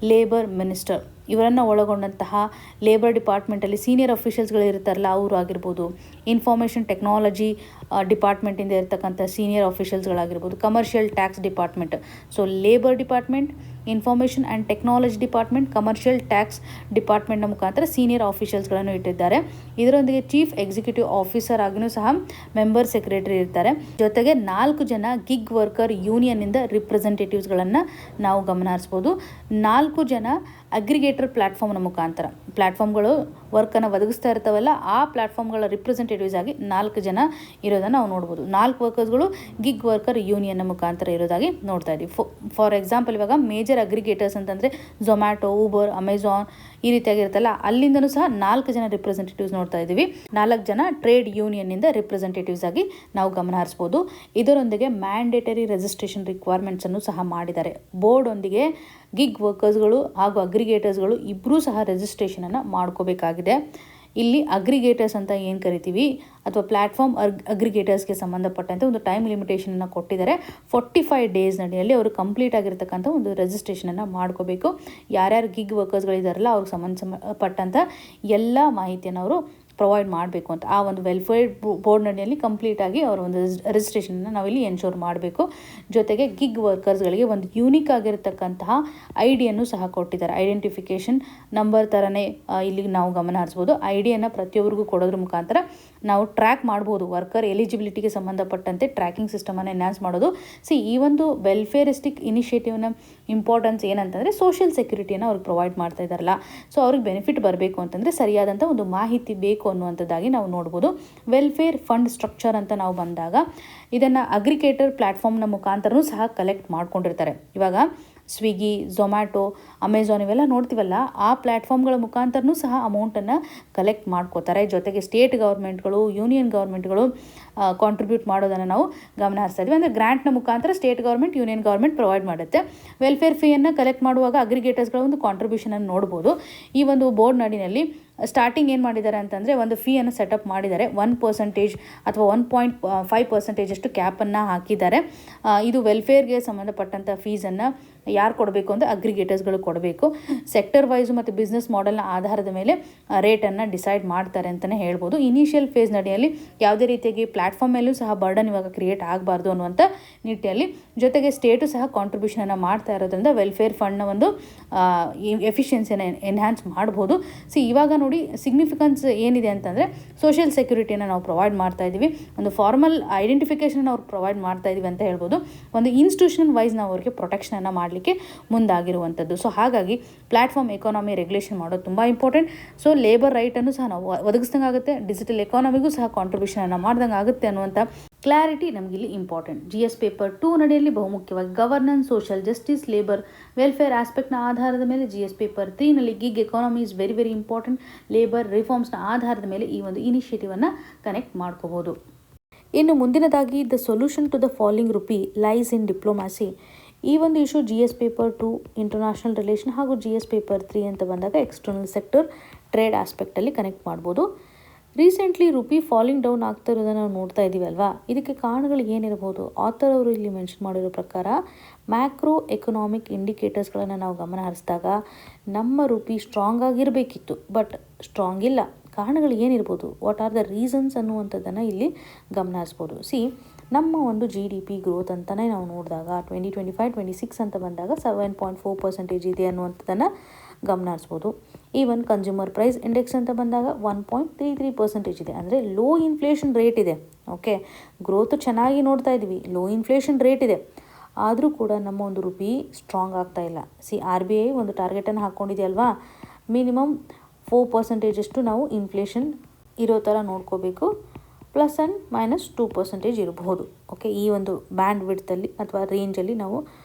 ಲೇಬರ್ ಮಿನಿಸ್ಟರ್. ಇವರನ್ನು ಒಳಗೊಂಡಂತಹ ಲೇಬರ್ ಡಿಪಾರ್ಟ್ಮೆಂಟಲ್ಲಿ ಸೀನಿಯರ್ ಅಫಿಷಿಯಲ್ಸ್ಗಳು ಇರ್ತಾರಲ್ಲ ಅವರು ಆಗಿರ್ಬೋದು, ಇನ್ಫಾರ್ಮೇಷನ್ ಟೆಕ್ನಾಲಜಿ ಡಿಪಾರ್ಟ್ಮೆಂಟಿಂದ ಇರ್ತಕ್ಕಂಥ ಸೀನಿಯರ್ ಅಫಿಷಿಯಲ್ಸ್ಗಳಾಗಿರ್ಬೋದು, commercial tax department. So labour department, information and technology department, commercial tax ಡಿಪಾರ್ಟ್ಮೆಂಟ್ನ ಮುಖಾಂತರ ಸೀನಿಯರ್ ಆಫಿಷಿಯಲ್ಸ್ಗಳನ್ನು ಇಟ್ಟಿದ್ದಾರೆ. ಇದರೊಂದಿಗೆ ಚೀಫ್ ಎಕ್ಸಿಕ್ಯೂಟಿವ್ ಆಫೀಸರ್ ಆಗಿಯೂ ಸಹ ಮೆಂಬರ್ ಸೆಕ್ರೆಟರಿ ಇರ್ತಾರೆ. ಜೊತೆಗೆ 4 ಜನ ಗಿಗ್ ವರ್ಕರ್ ಯೂನಿಯನ್ನಿಂದ ರಿಪ್ರೆಸೆಂಟೇಟಿವ್ಸ್ಗಳನ್ನು ನಾವು ಗಮನ ಹರಿಸ್ಬೋದು. 4 ಜನ ಅಗ್ರಿಗೇಟರ್ ಪ್ಲ್ಯಾಟ್ಫಾರ್ಮ್ನ ಮುಖಾಂತರ, ಪ್ಲ್ಯಾಟ್ಫಾರ್ಮ್ಗಳು ವರ್ಕನ್ನು ಒದಗಿಸ್ತಾ ಇರ್ತಾವಲ್ಲ ಆ ಪ್ಲ್ಯಾಟ್ಫಾರ್ಮ್ಗಳ ರಿಪ್ರೆಸೆಂಟೇಟಿವ್ಸ್ ಆಗಿ 4 ಜನ ಇರೋದನ್ನು ನಾವು ನೋಡ್ಬೋದು. 4 ವರ್ಕರ್ಸ್ಗಳು ಗಿಗ್ ವರ್ಕರ್ ಯೂನಿಯನ್ನ ಮುಖಾಂತರ ಇರೋದಾಗಿ ನೋಡ್ತಾ ಇದ್ದೀವಿ. ಫಾರ್ ಎಕ್ಸಾಂಪಲ್ ಇವಾಗ ಮೇಜರ್ ಅಗ್ರಿಗೇಟರ್ಸ್ ಅಂತಂದರೆ ಝೊಮ್ಯಾಟೊ, ಊಬರ್, ಅಮೆಝಾನ್ ಈ ರೀತಿಯಾಗಿರುತ್ತಲ್ಲ ಅಲ್ಲಿಂದನೂ ಸಹ 4 ಜನ ರಿಪ್ರೆಸೆಂಟೇಟಿವ್ಸ್ ನೋಡ್ತಾ ಇದ್ದೀವಿ. 4 ಜನ ಟ್ರೇಡ್ ಯೂನಿಯನ್ನಿಂದ ರಿಪ್ರೆಸೆಂಟೇಟಿವ್ಸ್ ಆಗಿ ನಾವು ಗಮನ ಹರಿಸ್ಬೋದು. ಇದರೊಂದಿಗೆ ಮ್ಯಾಂಡೇಟರಿ ರಿಜಿಸ್ಟ್ರೇಷನ್ ರಿಕ್ವೈರ್ಮೆಂಟ್ಸನ್ನು ಸಹ ಮಾಡಿದ್ದಾರೆ. ಬೋರ್ಡ್ ಒಂದಿಗೆ ಗಿಗ್ ವರ್ಕರ್ಸ್ಗಳು ಹಾಗೂ ಅಗ್ರಿಗೇಟರ್ಸ್ಗಳು ಇಬ್ಬರೂ ಸಹ ರಿಜಿಸ್ಟ್ರೇಷನನ್ನು ಮಾಡ್ಕೋಬೇಕಾಗಿದೆ. ಇಲ್ಲಿ ಅಗ್ರಿಗೇಟರ್ಸ್ ಅಂತ ಏನು ಕರಿತೀವಿ ಅಥವಾ ಪ್ಲ್ಯಾಟ್ಫಾರ್ಮ್ ಅಗ್ರಿಗೇಟರ್ಸ್ಗೆ ಸಂಬಂಧಪಟ್ಟಂತೆ ಒಂದು ಟೈಮ್ ಲಿಮಿಟೇಷನನ್ನು ಕೊಟ್ಟಿದ್ದಾರೆ. 45 ಡೇಸ್ ನಡೆಯಲ್ಲಿ ಅವರು ಕಂಪ್ಲೀಟ್ ಆಗಿರ್ತಕ್ಕಂಥ ಒಂದು ರಿಜಿಸ್ಟ್ರೇಷನನ್ನು ಮಾಡ್ಕೋಬೇಕು. ಯಾರ್ಯಾರು ಗಿಗ್ ವರ್ಕರ್ಸ್ಗಳಿದಾರಲ್ಲ ಅವ್ರಿಗೆ ಸಂಬಂಧಪಟ್ಟಂಥ ಎಲ್ಲ ಮಾಹಿತಿಯನ್ನು ಅವರು ಪ್ರೊವೈಡ್ ಮಾಡಬೇಕು ಅಂತ ಆ ಒಂದು ವೆಲ್ಫೇರ್ ಬೋರ್ಡ್ ನಡೆಯಲ್ಲಿ ಕಂಪ್ಲೀಟಾಗಿ ಅವರ ಒಂದು ರಿಜಿಸ್ಟ್ರೇಷನನ್ನು ನಾವಿಲ್ಲಿ ಎನ್ಶೋರ್ ಮಾಡಬೇಕು. ಜೊತೆಗೆ ಗಿಗ್ ವರ್ಕರ್ಸ್ಗಳಿಗೆ ಒಂದು ಯೂನಿಕ್ ಆಗಿರತಕ್ಕಂತಹ ಐಡಿಯನ್ನು ಸಹ ಕೊಟ್ಟಿದ್ದಾರೆ. ಐಡೆಂಟಿಫಿಕೇಷನ್ ನಂಬರ್ ಥರನೇ ಇಲ್ಲಿ ನಾವು ಗಮನ ಹರಿಸ್ಬೋದು. ಐಡಿಯನ್ನು ಪ್ರತಿಯೊಬ್ಬರಿಗೂ ಕೊಡೋದ್ರ ಮುಖಾಂತರ ನಾವು ಟ್ರ್ಯಾಕ್ ಮಾಡ್ಬೋದು. ವರ್ಕರ್ ಎಲಿಜಿಬಿಲಿಟಿಗೆ ಸಂಬಂಧಪಟ್ಟಂತೆ ಟ್ರ್ಯಾಕಿಂಗ್ ಸಿಸ್ಟಮನ್ನು ಎನ್ಹಾನ್ಸ್ ಮಾಡೋದು. ಈ ಒಂದು ವೆಲ್ಫೇರಿಸ್ಟಿಕ್ ಇನಿಷಿಯೇಟಿವ್ನ ಇಂಪಾರ್ಟೆನ್ಸ್ ಏನಂತಂದರೆ ಸೋಷಿಯಲ್ ಸೆಕ್ಯೂರಿಟಿಯನ್ನು ಅವ್ರಿಗೆ ಪ್ರೊವೈಡ್ ಮಾಡ್ತಾ ಇದ್ದಾರಲ್ಲ, ಸೊ ಅವ್ರಿಗೆ ಬೆನಿಫಿಟ್ ಬರಬೇಕು ಅಂತಂದರೆ ಸರಿಯಾದಂಥ ಒಂದು ಮಾಹಿತಿ ಬೇಕು ಅನ್ನುವಂಥದ್ದಾಗಿ ನಾವು ನೋಡ್ಬೋದು. ವೆಲ್ಫೇರ್ ಫಂಡ್ ಸ್ಟ್ರಕ್ಚರ್ ಅಂತ ನಾವು ಬಂದಾಗ ಇದನ್ನು ಅಗ್ರಿಗೇಟರ್ ಪ್ಲ್ಯಾಟ್ಫಾರ್ಮ್ನ ಮುಖಾಂತರನೂ ಸಹ ಕಲೆಕ್ಟ್ ಮಾಡ್ಕೊಂಡಿರ್ತಾರೆ. ಇವಾಗ ಸ್ವಿಗ್ಗಿ, ಝೊಮ್ಯಾಟೊ, ಅಮೆಝಾನ್ ಇವೆಲ್ಲ ನೋಡ್ತೀವಲ್ಲ, ಆ ಪ್ಲ್ಯಾಟ್ಫಾರ್ಮ್ಗಳ ಮುಖಾಂತರನೂ ಸಹ ಅಮೌಂಟನ್ನು ಕಲೆಕ್ಟ್ ಮಾಡ್ಕೋತಾರೆ. ಜೊತೆಗೆ ಸ್ಟೇಟ್ ಗೌರ್ಮೆಂಟ್ಗಳು, ಯೂನಿಯನ್ ಗೌರ್ಮೆಂಟ್ಗಳು ಕಾಂಟ್ರಿಬ್ಯೂಟ್ ಮಾಡೋದನ್ನು ನಾವು ಗಮನ ಹರಿಸ್ತಾ ಇದ್ವಿ. ಅಂದರೆ ಗ್ರ್ಯಾಂಟ್ನ ಮುಖಾಂತರ state government, union government provide ಮಾಡುತ್ತೆ. ವೆಲ್ಫೇರ್ ಫೀಯನ್ನು ಕಲೆಕ್ಟ್ ಮಾಡುವಾಗ ಅಗ್ರಿಗೇಟರ್ಸ್ಗಳ ಒಂದು ಕಾಂಟ್ರಿಬ್ಯೂಷನನ್ನು ನೋಡ್ಬೋದು. ಈ ಒಂದು ಬೋರ್ಡ್ ನಡಿನಲ್ಲಿ ಸ್ಟಾರ್ಟಿಂಗ್ ಏನು ಮಾಡಿದ್ದಾರೆ ಅಂತಂದರೆ ಒಂದು ಫೀಯನ್ನು ಸೆಟಪ್ ಮಾಡಿದ್ದಾರೆ. 1% ಅಥವಾ 1.5% ಅಷ್ಟು ಕ್ಯಾಪನ್ನು ಹಾಕಿದ್ದಾರೆ. ಇದು ವೆಲ್ಫೇರ್ಗೆ ಸಂಬಂಧಪಟ್ಟಂಥ ಫೀಸನ್ನು ಯಾರು ಕೊಡಬೇಕು ಅಂದರೆ ಅಗ್ರಿಗೇಟರ್ಸ್ಗಳು ಕೊಡಬೇಕು. ಸೆಕ್ಟರ್ ವೈಸು ಮತ್ತು ಬಿಸ್ನೆಸ್ ಮಾಡೆಲ್ನ ಆಧಾರದ ಮೇಲೆ ರೇಟನ್ನು ಡಿಸೈಡ್ ಮಾಡ್ತಾರೆ ಅಂತಲೇ ಹೇಳ್ಬೋದು. ಇನಿಷಿಯಲ್ ಫೇಸ್ ನಡಿಯಲ್ಲಿ ಯಾವುದೇ ರೀತಿಯಾಗಿ ಪ್ಲ್ಯಾಟ್ಫಾರ್ಮ್ ಮೇಲೂ ಸಹ ಬರ್ಡನ್ ಇವಾಗ ಕ್ರಿಯೇಟ್ ಆಗಬಾರ್ದು ಅನ್ನುವಂಥ ನಿಟ್ಟಿನಲ್ಲಿ, ಜೊತೆಗೆ ಸ್ಟೇಟು ಸಹ ಕಾಂಟ್ರಿಬ್ಯೂಷನನ್ನು ಮಾಡ್ತಾ ಇರೋದ್ರಿಂದ ವೆಲ್ಫೇರ್ ಫಂಡ್ನ ಒಂದು ಎಫಿಷಿಯನ್ಸಿಯನ್ನು ಎನ್ಹ್ಯಾನ್ಸ್ ಮಾಡ್ಬೋದು. ಇವಾಗ ನೋಡಿ ಸಿಗ್ನಿಫಿಕೆನ್ಸ್ ಏನಿದೆ ಅಂತಂದರೆ ಸೋಷಿಯಲ್ ಸೆಕ್ಯೂರಿಟಿಯನ್ನು ನಾವು ಪ್ರೊವೈಡ್ ಮಾಡ್ತಾ ಇದ್ದೀವಿ, ಒಂದು ಫಾರ್ಮಲ್ ಐಡೆಂಟಿಫಿಕೇಷನ್ ಅವ್ರು ಪ್ರೊವೈಡ್ ಮಾಡ್ತಾ ಇದ್ದೀವಿ ಅಂತ ಹೇಳ್ಬೋದು. ಒಂದು ಇನ್ಸ್ಟಿಟ್ಯೂಷನಲ್ ವೈಸ್ ನಾವು ಅವ್ರಿಗೆ ಪ್ರೊಟೆಕ್ಷನನ್ನು ಮಾಡಲಿಕ್ಕೆ ಮುಂದಾಗಿರುವಂಥದ್ದು. ಹಾಗಾಗಿ ಪ್ಲ್ಯಾಟ್ಫಾರ್ಮ್ ಎಕಾನಮಿ ರೆಗ್ಯುಲೇಷನ್ ಮಾಡೋದು ತುಂಬ ಇಂಪಾರ್ಟೆಂಟ್. ಲೇಬರ್ ರೈಟನ್ನು ಸಹ ನಾವು ಒದಗಿಸ್ದಂಗೆ ಆಗುತ್ತೆ, ಡಿಜಿಟಲ್ ಎಕಾನಮಿಗೂ ಸಹ ಕಾಂಟ್ರಿಬ್ಯೂಷನನ್ನು ಮಾಡ್ದಂಗೆ ಆಗುತ್ತೆ ಅನ್ನುವಂಥ ಕ್ಲಾರಿಟಿ ನಮಗಿಲ್ಲಿ ಇಂಪಾರ್ಟೆಂಟ್. GS ಪೇಪರ್ 2 ನಡೆಯಲ್ಲಿ ಬಹುಮುಖ್ಯವಾಗಿ governance, social justice, labour welfare ಆಸ್ಪೆಕ್ಟ್ನ ಆಧಾರದ ಮೇಲೆ, GS ಪೇಪರ್ 3 ನಲ್ಲಿ gig economy is very very important. Labour ರಿಫಾರ್ಮ್ಸ್ನ ಆಧಾರದ ಮೇಲೆ ಈ ಒಂದು ಇನಿಷಿಯೇಟಿವನ್ನು ಕನೆಕ್ಟ್ ಮಾಡ್ಕೋಬೋದು. ಇನ್ನು ಮುಂದಿನದಾಗಿ the solution to the falling rupee lies in diplomacy. ಈ ಒಂದು issue GS paper 2 international relation ಹಾಗೂ GS ಪೇಪರ್ 3 ಅಂತ ಬಂದಾಗ ಎಕ್ಸ್ಟರ್ನಲ್ ಸೆಕ್ಟರ್ ಟ್ರೇಡ್ ಆಸ್ಪೆಕ್ಟಲ್ಲಿ ಕನೆಕ್ಟ್ ಮಾಡ್ಬೋದು. ರೀಸೆಂಟ್ಲಿ ರುಪಿ ಫಾಲಿಂಗ್ ಡೌನ್ ಆಗ್ತಾ ಇರೋದನ್ನು ನಾವು ನೋಡ್ತಾ ಇದ್ದೀವಿ ಅಲ್ವಾ. ಇದಕ್ಕೆ ಕಾರಣಗಳು ಏನಿರ್ಬೋದು? ಆಥರ್ ಅವರು ಇಲ್ಲಿ ಮೆನ್ಷನ್ ಮಾಡಿರೋ ಪ್ರಕಾರ ಮ್ಯಾಕ್ರೋ ಎಕನಾಮಿಕ್ ಇಂಡಿಕೇಟರ್ಸ್ಗಳನ್ನು ನಾವು ಗಮನ ಹರಿಸಿದಾಗ ನಮ್ಮ ರುಪಿ ಸ್ಟ್ರಾಂಗ್ ಆಗಿರಬೇಕಿತ್ತು, ಬಟ್ ಸ್ಟ್ರಾಂಗ್ ಇಲ್ಲ. ಕಾರಣಗಳು ಏನಿರ್ಬೋದು, ವಾಟ್ ಆರ್ ದ ರೀಸನ್ಸ್ ಅನ್ನುವಂಥದ್ದನ್ನು ಇಲ್ಲಿ ಗಮನ ಹರಿಸ್ಬೋದು. ನಮ್ಮ ಒಂದು GDP ಗ್ರೋತ್ ಅಂತಲೇ ನಾವು ನೋಡಿದಾಗ 2025-26 ಅಂತ ಬಂದಾಗ 7.4% ಇದೆ ಅನ್ನುವಂಥದ್ದನ್ನು ಗಮನ ಹರಿಸ್ಬೋದು. ಈವನ್ ಕನ್ಸ್ಯೂಮರ್ ಪ್ರೈಸ್ ಇಂಡೆಕ್ಸ್ ಅಂತ ಬಂದಾಗ 1.33% ಇದೆ. ಅಂದರೆ ಲೋ ಇನ್ಫ್ಲೇಷನ್ ರೇಟ್ ಇದೆ. ಓಕೆ, ಗ್ರೋತ್ ಚೆನ್ನಾಗಿ ನೋಡ್ತಾ ಇದ್ವಿ, ಲೋ ಇನ್ಫ್ಲೇಷನ್ ರೇಟ್ ಇದೆ, ಆದರೂ ಕೂಡ ನಮ್ಮ ಒಂದು ರುಪಿ ಸ್ಟ್ರಾಂಗ್ ಆಗ್ತಾ ಇಲ್ಲ. RBI ಒಂದು ಟಾರ್ಗೆಟನ್ನು ಹಾಕ್ಕೊಂಡಿದೆಯಲ್ವಾ, ಮಿನಿಮಮ್ 4% ಅಷ್ಟು ನಾವು ಇನ್ಫ್ಲೇಷನ್ ಇರೋ ಥರ ನೋಡ್ಕೋಬೇಕು. +&- 2% ಇರಬಹುದು. ಓಕೆ, ಈ ಒಂದು ಬ್ಯಾಂಡ್ ವಿಡ್ತಲ್ಲಿ ಅಥವಾ ರೇಂಜಲ್ಲಿ ನಾವು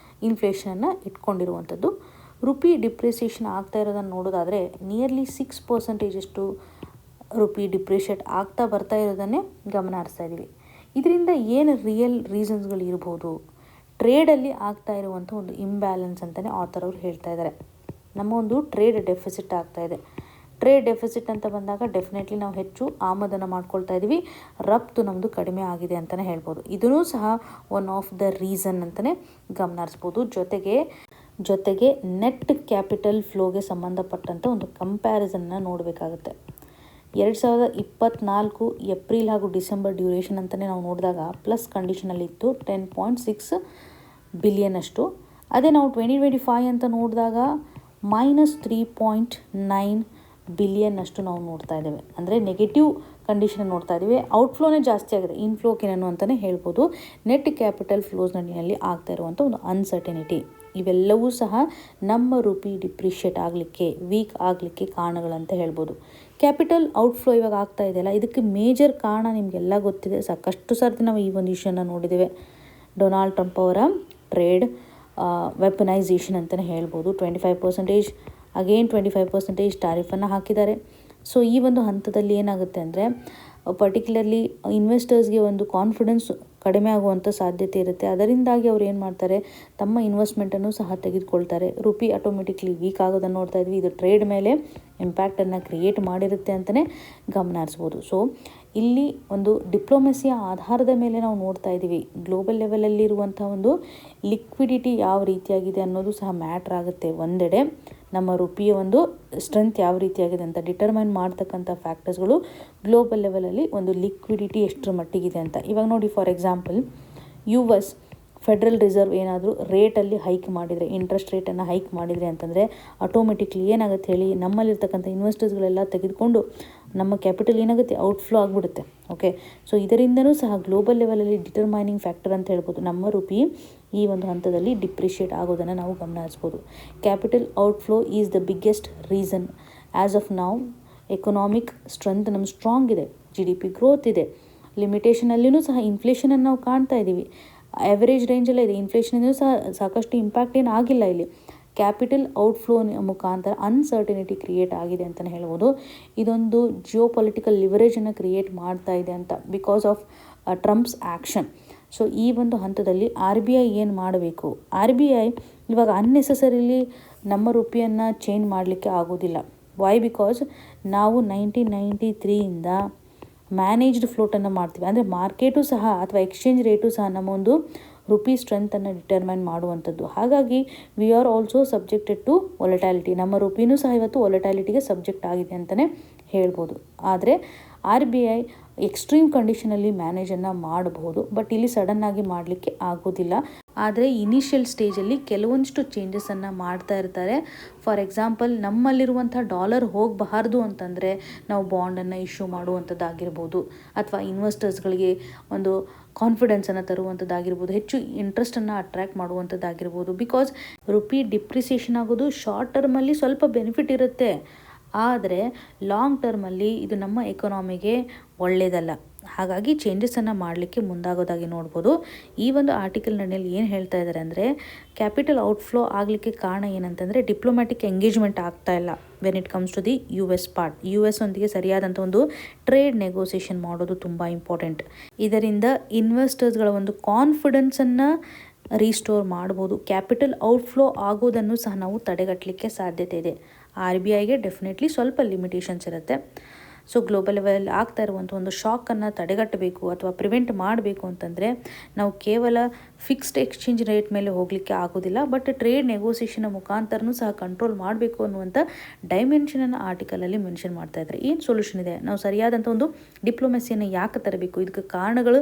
ಇನ್ಫ್ಲೇಷನನ್ನು ಇಟ್ಕೊಂಡಿರುವಂಥದ್ದು. ರುಪಿ ಡಿಪ್ರಿಸಿಯೇಷನ್ ಆಗ್ತಾ ಇರೋದನ್ನು ನೋಡೋದಾದರೆ ನಿಯರ್ಲಿ 6% ಅಷ್ಟು ರುಪಿ ಡಿಪ್ರಿಷಿಯೇಟ್ ಆಗ್ತಾ ಬರ್ತಾ ಇರೋದನ್ನೇ ಗಮನ ಹರಿಸ್ತಾ ಇದ್ದೀವಿ. ಇದರಿಂದ ಏನು ರಿಯಲ್ ರೀಸನ್ಸ್ಗಳು ಇರ್ಬೋದು? ಟ್ರೇಡಲ್ಲಿ ಆಗ್ತಾ ಇರುವಂಥ ಒಂದು ಇಂಬ್ಯಾಲೆನ್ಸ್ ಅಂತಲೇ ಆಥರ್ ಅವರು ಹೇಳ್ತಾ ಇದ್ದಾರೆ. ನಮ್ಮ ಒಂದು ಟ್ರೇಡ್ ಡೆಫಿಸಿಟ್ ಆಗ್ತಾ ಇದೆ. ಟ್ರೇಡ್ ಡೆಫಿಸಿಟ್ ಅಂತ ಬಂದಾಗ ಡೆಫಿನೆಟ್ಲಿ ನಾವು ಹೆಚ್ಚು ಆಮದನ್ನು ಮಾಡ್ಕೊಳ್ತಾ ಇದ್ದೀವಿ, ರಫ್ತು ನಮ್ಮದು ಕಡಿಮೆ ಆಗಿದೆ ಅಂತಲೇ ಹೇಳ್ಬೋದು. ಇದೂ ಸಹ ಒನ್ ಆಫ್ ದ ರೀಸನ್ ಅಂತಲೇ ಗಮನ ಹರಿಸ್ಬೋದು. ಜೊತೆಗೆ ನೆಟ್ ಕ್ಯಾಪಿಟಲ್ ಫ್ಲೋಗೆ ಸಂಬಂಧಪಟ್ಟಂಥ ಒಂದು ಕಂಪ್ಯಾರಿಸನ್ನ ನೋಡಬೇಕಾಗುತ್ತೆ. 2024 ಏಪ್ರಿಲ್ ಹಾಗೂ ಡಿಸೆಂಬರ್ ಡ್ಯೂರೇಷನ್ ಅಂತಲೇ ನಾವು ನೋಡಿದಾಗ ಪ್ಲಸ್ ಕಂಡೀಷನಲ್ಲಿತ್ತು 10.6 ಬಿಲಿಯನ್ ಅಷ್ಟು. ಅದೇ ನಾವು 2025 ಅಂತ ನೋಡಿದಾಗ -3.9 ಬಿಲಿಯನ್ ಅಷ್ಟು ನಾವು ನೋಡ್ತಾ ಇದ್ದೇವೆ. ಅಂದರೆ ನೆಗೆಟಿವ್ ಕಂಡೀಷನ್ ನೋಡ್ತಾ ಇದ್ದೀವಿ. ಔಟ್ಫ್ಲೋನೇ ಜಾಸ್ತಿ ಆಗಿದೆ, ಇನ್ಫ್ಲೋಕೇನೋ ಅಂತಲೇ ಹೇಳ್ಬೋದು. ನೆಟ್ ಕ್ಯಾಪಿಟಲ್ ಫ್ಲೋಸ್ ನಡಿನಲ್ಲಿ ಆಗ್ತಾ ಇರುವಂಥ ಒಂದು ಅನ್ಸರ್ಟನಿಟಿ, ಇವೆಲ್ಲವೂ ಸಹ ನಮ್ಮ ರುಪಿ ಡಿಪ್ರಿಷಿಯೇಟ್ ಆಗಲಿಕ್ಕೆ, ವೀಕ್ ಆಗಲಿಕ್ಕೆ ಕಾರಣಗಳಂತ ಹೇಳ್ಬೋದು. ಕ್ಯಾಪಿಟಲ್ ಔಟ್ಫ್ಲೋ ಇವಾಗ ಆಗ್ತಾ ಇದೆಯಲ್ಲ, ಇದಕ್ಕೆ ಮೇಜರ್ ಕಾರಣ ನಿಮಗೆಲ್ಲ ಗೊತ್ತಿದೆ. ಸಾಕಷ್ಟು ಸರ್ತಿ ನಾವು ಈ ಒಂದು ಇಶ್ಯೂನ ನೋಡಿದ್ದೇವೆ. ಡೊನಾಲ್ಡ್ ಟ್ರಂಪ್ ಅವರ ಟ್ರೇಡ್ ವೆಪನೈಸೇಷನ್ ಅಂತಲೇ ಹೇಳ್ಬೋದು. 25% ಅಗೇನ್ 25% ಟ್ಯಾರಿಫನ್ನು ಹಾಕಿದ್ದಾರೆ. ಈ ಒಂದು ಹಂತದಲ್ಲಿ ಏನಾಗುತ್ತೆ ಅಂದರೆ ಪರ್ಟಿಕ್ಯುಲರ್ಲಿ ಇನ್ವೆಸ್ಟರ್ಸ್ಗೆ ಒಂದು ಕಾನ್ಫಿಡೆನ್ಸ್ ಕಡಿಮೆ ಆಗುವಂಥ ಸಾಧ್ಯತೆ ಇರುತ್ತೆ. ಅದರಿಂದಾಗಿ ಅವ್ರು ಏನು ಮಾಡ್ತಾರೆ, ತಮ್ಮ ಇನ್ವೆಸ್ಟ್ಮೆಂಟನ್ನು ಸಹ ತೆಗೆದುಕೊಳ್ತಾರೆ. ರುಪಿ ಆಟೋಮೆಟಿಕ್ಲಿ ವೀಕ್ ಆಗೋದನ್ನು ನೋಡ್ತಾ ಇದ್ವಿ. ಇದು ಟ್ರೇಡ್ ಮೇಲೆ ಇಂಪ್ಯಾಕ್ಟನ್ನು ಕ್ರಿಯೇಟ್ ಮಾಡಿರುತ್ತೆ ಅಂತಲೇ ಗಮನ ಹರಿಸ್ಬೋದು. ಇಲ್ಲಿ ಒಂದು ಡಿಪ್ಲೊಮೆಸಿಯ ಆಧಾರದ ಮೇಲೆ ನಾವು ನೋಡ್ತಾ ಇದ್ದೀವಿ. ಗ್ಲೋಬಲ್ ಲೆವೆಲಲ್ಲಿ ಇರುವಂಥ ಒಂದು ಲಿಕ್ವಿಡಿಟಿ ಯಾವ ರೀತಿಯಾಗಿದೆ ಅನ್ನೋದು ಸಹ ಮ್ಯಾಟ್ರ್ ಆಗುತ್ತೆ. ಒಂದೆಡೆ ನಮ್ಮ ರುಪಿಯ ಒಂದು ಸ್ಟ್ರೆಂತ್ ಯಾವ ರೀತಿಯಾಗಿದೆ ಅಂತ ಡಿಟರ್ಮೈನ್ ಮಾಡ್ತಕ್ಕಂಥ ಫ್ಯಾಕ್ಟರ್ಸ್ಗಳು ಗ್ಲೋಬಲ್ ಲೆವೆಲಲ್ಲಿ ಒಂದು ಲಿಕ್ವಿಡಿಟಿ ಎಷ್ಟರ ಮಟ್ಟಿಗಿದೆ ಅಂತ. ಇವಾಗ ನೋಡಿ, for example US federal reserve ಏನಾದರೂ ರೇಟಲ್ಲಿ ಹೈಕ್ ಮಾಡಿದರೆ, ಇಂಟ್ರೆಸ್ಟ್ ರೇಟನ್ನು ಹೈಕ್ ಮಾಡಿದರೆ ಅಂತಂದರೆ ಆಟೋಮೆಟಿಕ್ಲಿ ಏನಾಗುತ್ತೆ ಹೇಳಿ, ನಮ್ಮಲ್ಲಿರ್ತಕ್ಕಂಥ ಇನ್ವೆಸ್ಟರ್ಸ್ಗಳೆಲ್ಲ ತೆಗೆದುಕೊಂಡು ನಮ್ಮ ಕ್ಯಾಪಿಟಲ್ ಏನಾಗುತ್ತೆ, ಔಟ್ಫ್ಲೋ ಆಗಿಬಿಡುತ್ತೆ. ಓಕೆ, ಇದರಿಂದನೂ ಸಹ ಗ್ಲೋಬಲ್ ಲೆವೆಲಲ್ಲಿ ಡಿಟರ್ಮೈನಿಂಗ್ ಫ್ಯಾಕ್ಟರ್ ಅಂತ ಹೇಳ್ಬೋದು. ನಮ್ಮ ರುಪಿ ಈ ಒಂದು ಹಂತದಲ್ಲಿ ಡಿಪ್ರಿಷಿಯೇಟ್ ಆಗೋದನ್ನು ನಾವು ಗಮನ ಹರಿಸ್ಬೋದು. Capital outflow is the biggest reason. As of ನಾವು ಎಕನಾಮಿಕ್ ಸ್ಟ್ರೆಂತ್ ನಮ್ಗೆ ಸ್ಟ್ರಾಂಗ್ ಇದೆ, GDP ಗ್ರೋತ್ ಇದೆ, ಲಿಮಿಟೇಷನಲ್ಲಿಯೂ ಸಹ ಇನ್ಫ್ಲೇಷನನ್ನು ನಾವು ಕಾಣ್ತಾ ಇದ್ದೀವಿ. ಎವರೇಜ್ ರೇಂಜಲ್ಲೇ ಇದೆ. ಇನ್ಫ್ಲೇಷನಿಂದ ಸಹ ಸಾಕಷ್ಟು ಇಂಪ್ಯಾಕ್ಟ್ ಏನು ಆಗಿಲ್ಲ ಇಲ್ಲಿ. ಕ್ಯಾಪಿಟಲ್ ಔಟ್ಫ್ಲೋ ಮುಖಾಂತರ ಅನ್ಸರ್ಟಿನಿಟಿ ಕ್ರಿಯೇಟ್ ಆಗಿದೆ ಅಂತಲೇ ಹೇಳ್ಬೋದು. ಇದೊಂದು ಜಿಯೋ ಪೊಲಿಟಿಕಲ್ ಲಿವರೇಜನ್ನು ಕ್ರಿಯೇಟ್ ಮಾಡ್ತಾ ಇದೆ ಅಂತ ಬಿಕಾಸ್ ಆಫ್ ಟ್ರಂಪ್ಸ್ ಆ್ಯಕ್ಷನ್. ಸೊ ಈ ಒಂದು ಹಂತದಲ್ಲಿ RBI ಏನು ಮಾಡಬೇಕು? RBI ಇವಾಗ ಅನ್ನೆಸೆಸರಿಲಿ ನಮ್ಮ ರುಪಿಯನ್ನು ಚೇಂಜ್ ಮಾಡಲಿಕ್ಕೆ ಆಗೋದಿಲ್ಲ. ವೈ? ಬಿಕಾಸ್ ನಾವು 1993ಇಂದ ಮ್ಯಾನೇಜ್ಡ್ ಫ್ಲೋಟನ್ನು ಮಾಡ್ತೀವಿ. ಅಂದರೆ ಮಾರ್ಕೆಟು ಸಹ ಅಥವಾ ಎಕ್ಸ್ಚೇಂಜ್ ರೇಟು ಸಹ ನಮ್ಮ ಒಂದು ರುಪಿ ಸ್ಟ್ರೆಂತನ್ನು ಡಿಟರ್ಮೈನ್ ಮಾಡುವಂಥದ್ದು. ಹಾಗಾಗಿ we are also subjected to volatility. ನಮ್ಮ ರುಪಿನೂ ಸಹ ಇವತ್ತು ವೊಲಟಾಲಿಟಿಗೆ ಸಬ್ಜೆಕ್ಟ್ ಆಗಿದೆ ಅಂತಲೇ ಹೇಳ್ಬೋದು. ಆದರೆ RBI ಎಕ್ಸ್ಟ್ರೀಮ್ ಕಂಡೀಷನಲ್ಲಿ ಮ್ಯಾನೇಜನ್ನು ಮಾಡಬಹುದು, ಬಟ್ ಇಲ್ಲಿ ಸಡನ್ನಾಗಿ ಮಾಡಲಿಕ್ಕೆ ಆಗೋದಿಲ್ಲ. ಆದರೆ ಇನಿಷಿಯಲ್ ಸ್ಟೇಜಲ್ಲಿ ಕೆಲವೊಂದಿಷ್ಟು ಚೇಂಜಸನ್ನು ಮಾಡ್ತಾ ಇರ್ತಾರೆ. ಫಾರ್ ಎಕ್ಸಾಂಪಲ್, ನಮ್ಮಲ್ಲಿರುವಂಥ ಡಾಲರ್ ಹೋಗಬಾರ್ದು ಅಂತಂದರೆ ನಾವು ಬಾಂಡನ್ನು ಇಶ್ಯೂ ಮಾಡುವಂಥದ್ದಾಗಿರ್ಬೋದು, ಅಥವಾ ಇನ್ವೆಸ್ಟರ್ಸ್ಗಳಿಗೆ ಒಂದು ಕಾನ್ಫಿಡೆನ್ಸನ್ನು ತರುವಂಥದ್ದಾಗಿರ್ಬೋದು, ಹೆಚ್ಚು ಇಂಟ್ರೆಸ್ಟನ್ನು ಅಟ್ರ್ಯಾಕ್ಟ್ ಮಾಡುವಂಥದ್ದಾಗಿರ್ಬೋದು. ಬಿಕಾಸ್ ರುಪಿ ಡಿಪ್ರಿಸಿಯೇಷನ್ ಆಗೋದು ಶಾರ್ಟ್ ಟರ್ಮಲ್ಲಿ ಸ್ವಲ್ಪ ಬೆನಿಫಿಟ್ ಇರುತ್ತೆ, ಆದರೆ ಲಾಂಗ್ ಟರ್ಮಲ್ಲಿ ಇದು ನಮ್ಮ ಎಕಾನಮಿಗೆ ಒಳ್ಳೆಯದಲ್ಲ. ಹಾಗಾಗಿ ಚೇಂಜಸನ್ನು ಮಾಡಲಿಕ್ಕೆ ಮುಂದಾಗೋದಾಗಿ ನೋಡ್ಬೋದು. ಈ ಒಂದು ಆರ್ಟಿಕಲ್ ನಡೆಯಲ್ಲಿ ಏನು ಹೇಳ್ತಾ ಇದ್ದಾರೆ ಅಂದರೆ, ಕ್ಯಾಪಿಟಲ್ ಔಟ್ಫ್ಲೋ ಆಗಲಿಕ್ಕೆ ಕಾರಣ ಏನಂತಂದರೆ ಡಿಪ್ಲೊಮ್ಯಾಟಿಕ್ ಎಂಗೇಜ್ಮೆಂಟ್ ಆಗ್ತಾ ಇಲ್ಲ when it comes to the US part. US ಒಂದಿಗೆ ಸರಿಯಾದಂಥ ಒಂದು ಟ್ರೇಡ್ ನೆಗೋಸಿಯೇಷನ್ ಮಾಡೋದು ತುಂಬ ಇಂಪಾರ್ಟೆಂಟ್. ಇದರಿಂದ ಇನ್ವೆಸ್ಟರ್ಸ್ಗಳ ಒಂದು ಕಾನ್ಫಿಡೆನ್ಸನ್ನು ರೀಸ್ಟೋರ್ ಮಾಡ್ಬೋದು. ಕ್ಯಾಪಿಟಲ್ ಔಟ್ಫ್ಲೋ ಆಗೋದನ್ನು ಸಹ ನಾವು ತಡೆಗಟ್ಟಲಿಕ್ಕೆ ಸಾಧ್ಯತೆ ಇದೆ. RBIಗೆ ಡೆಫಿನೆಟ್ಲಿ ಸ್ವಲ್ಪ ಲಿಮಿಟೇಷನ್ಸ್ ಇರುತ್ತೆ. ಸೊ ಗ್ಲೋಬಲ್ ಲೆವೆಲ್ ಆಗ್ತಾ ಇರುವಂಥ ಒಂದು ಶಾಕನ್ನು ತಡೆಗಟ್ಟಬೇಕು ಅಥವಾ ಪ್ರಿವೆಂಟ್ ಮಾಡಬೇಕು ಅಂತಂದರೆ ನಾವು ಕೇವಲ ಫಿಕ್ಸ್ಡ್ ಎಕ್ಸ್ಚೇಂಜ್ ರೇಟ್ ಮೇಲೆ ಹೋಗಲಿಕ್ಕೆ ಆಗೋದಿಲ್ಲ, ಬಟ್ ಟ್ರೇಡ್ ನೆಗೋಸಿಯೇಷನ್ ಮುಖಾಂತರನೂ ಸಹ ಕಂಟ್ರೋಲ್ ಮಾಡಬೇಕು ಅನ್ನುವಂಥ ಡೈಮೆನ್ಷನನ್ನು ಆರ್ಟಿಕಲಲ್ಲಿ ಮೆನ್ಷನ್ ಮಾಡ್ತಾ ಇದ್ದಾರೆ. ಏನು ಸೊಲ್ಯೂಷನ್ ಇದೆ? ನಾವು ಸರಿಯಾದಂಥ ಒಂದು ಡಿಪ್ಲೊಮೆಸಿಯನ್ನು ಯಾಕೆ ತರಬೇಕು? ಇದಕ್ಕೆ ಕಾರಣಗಳು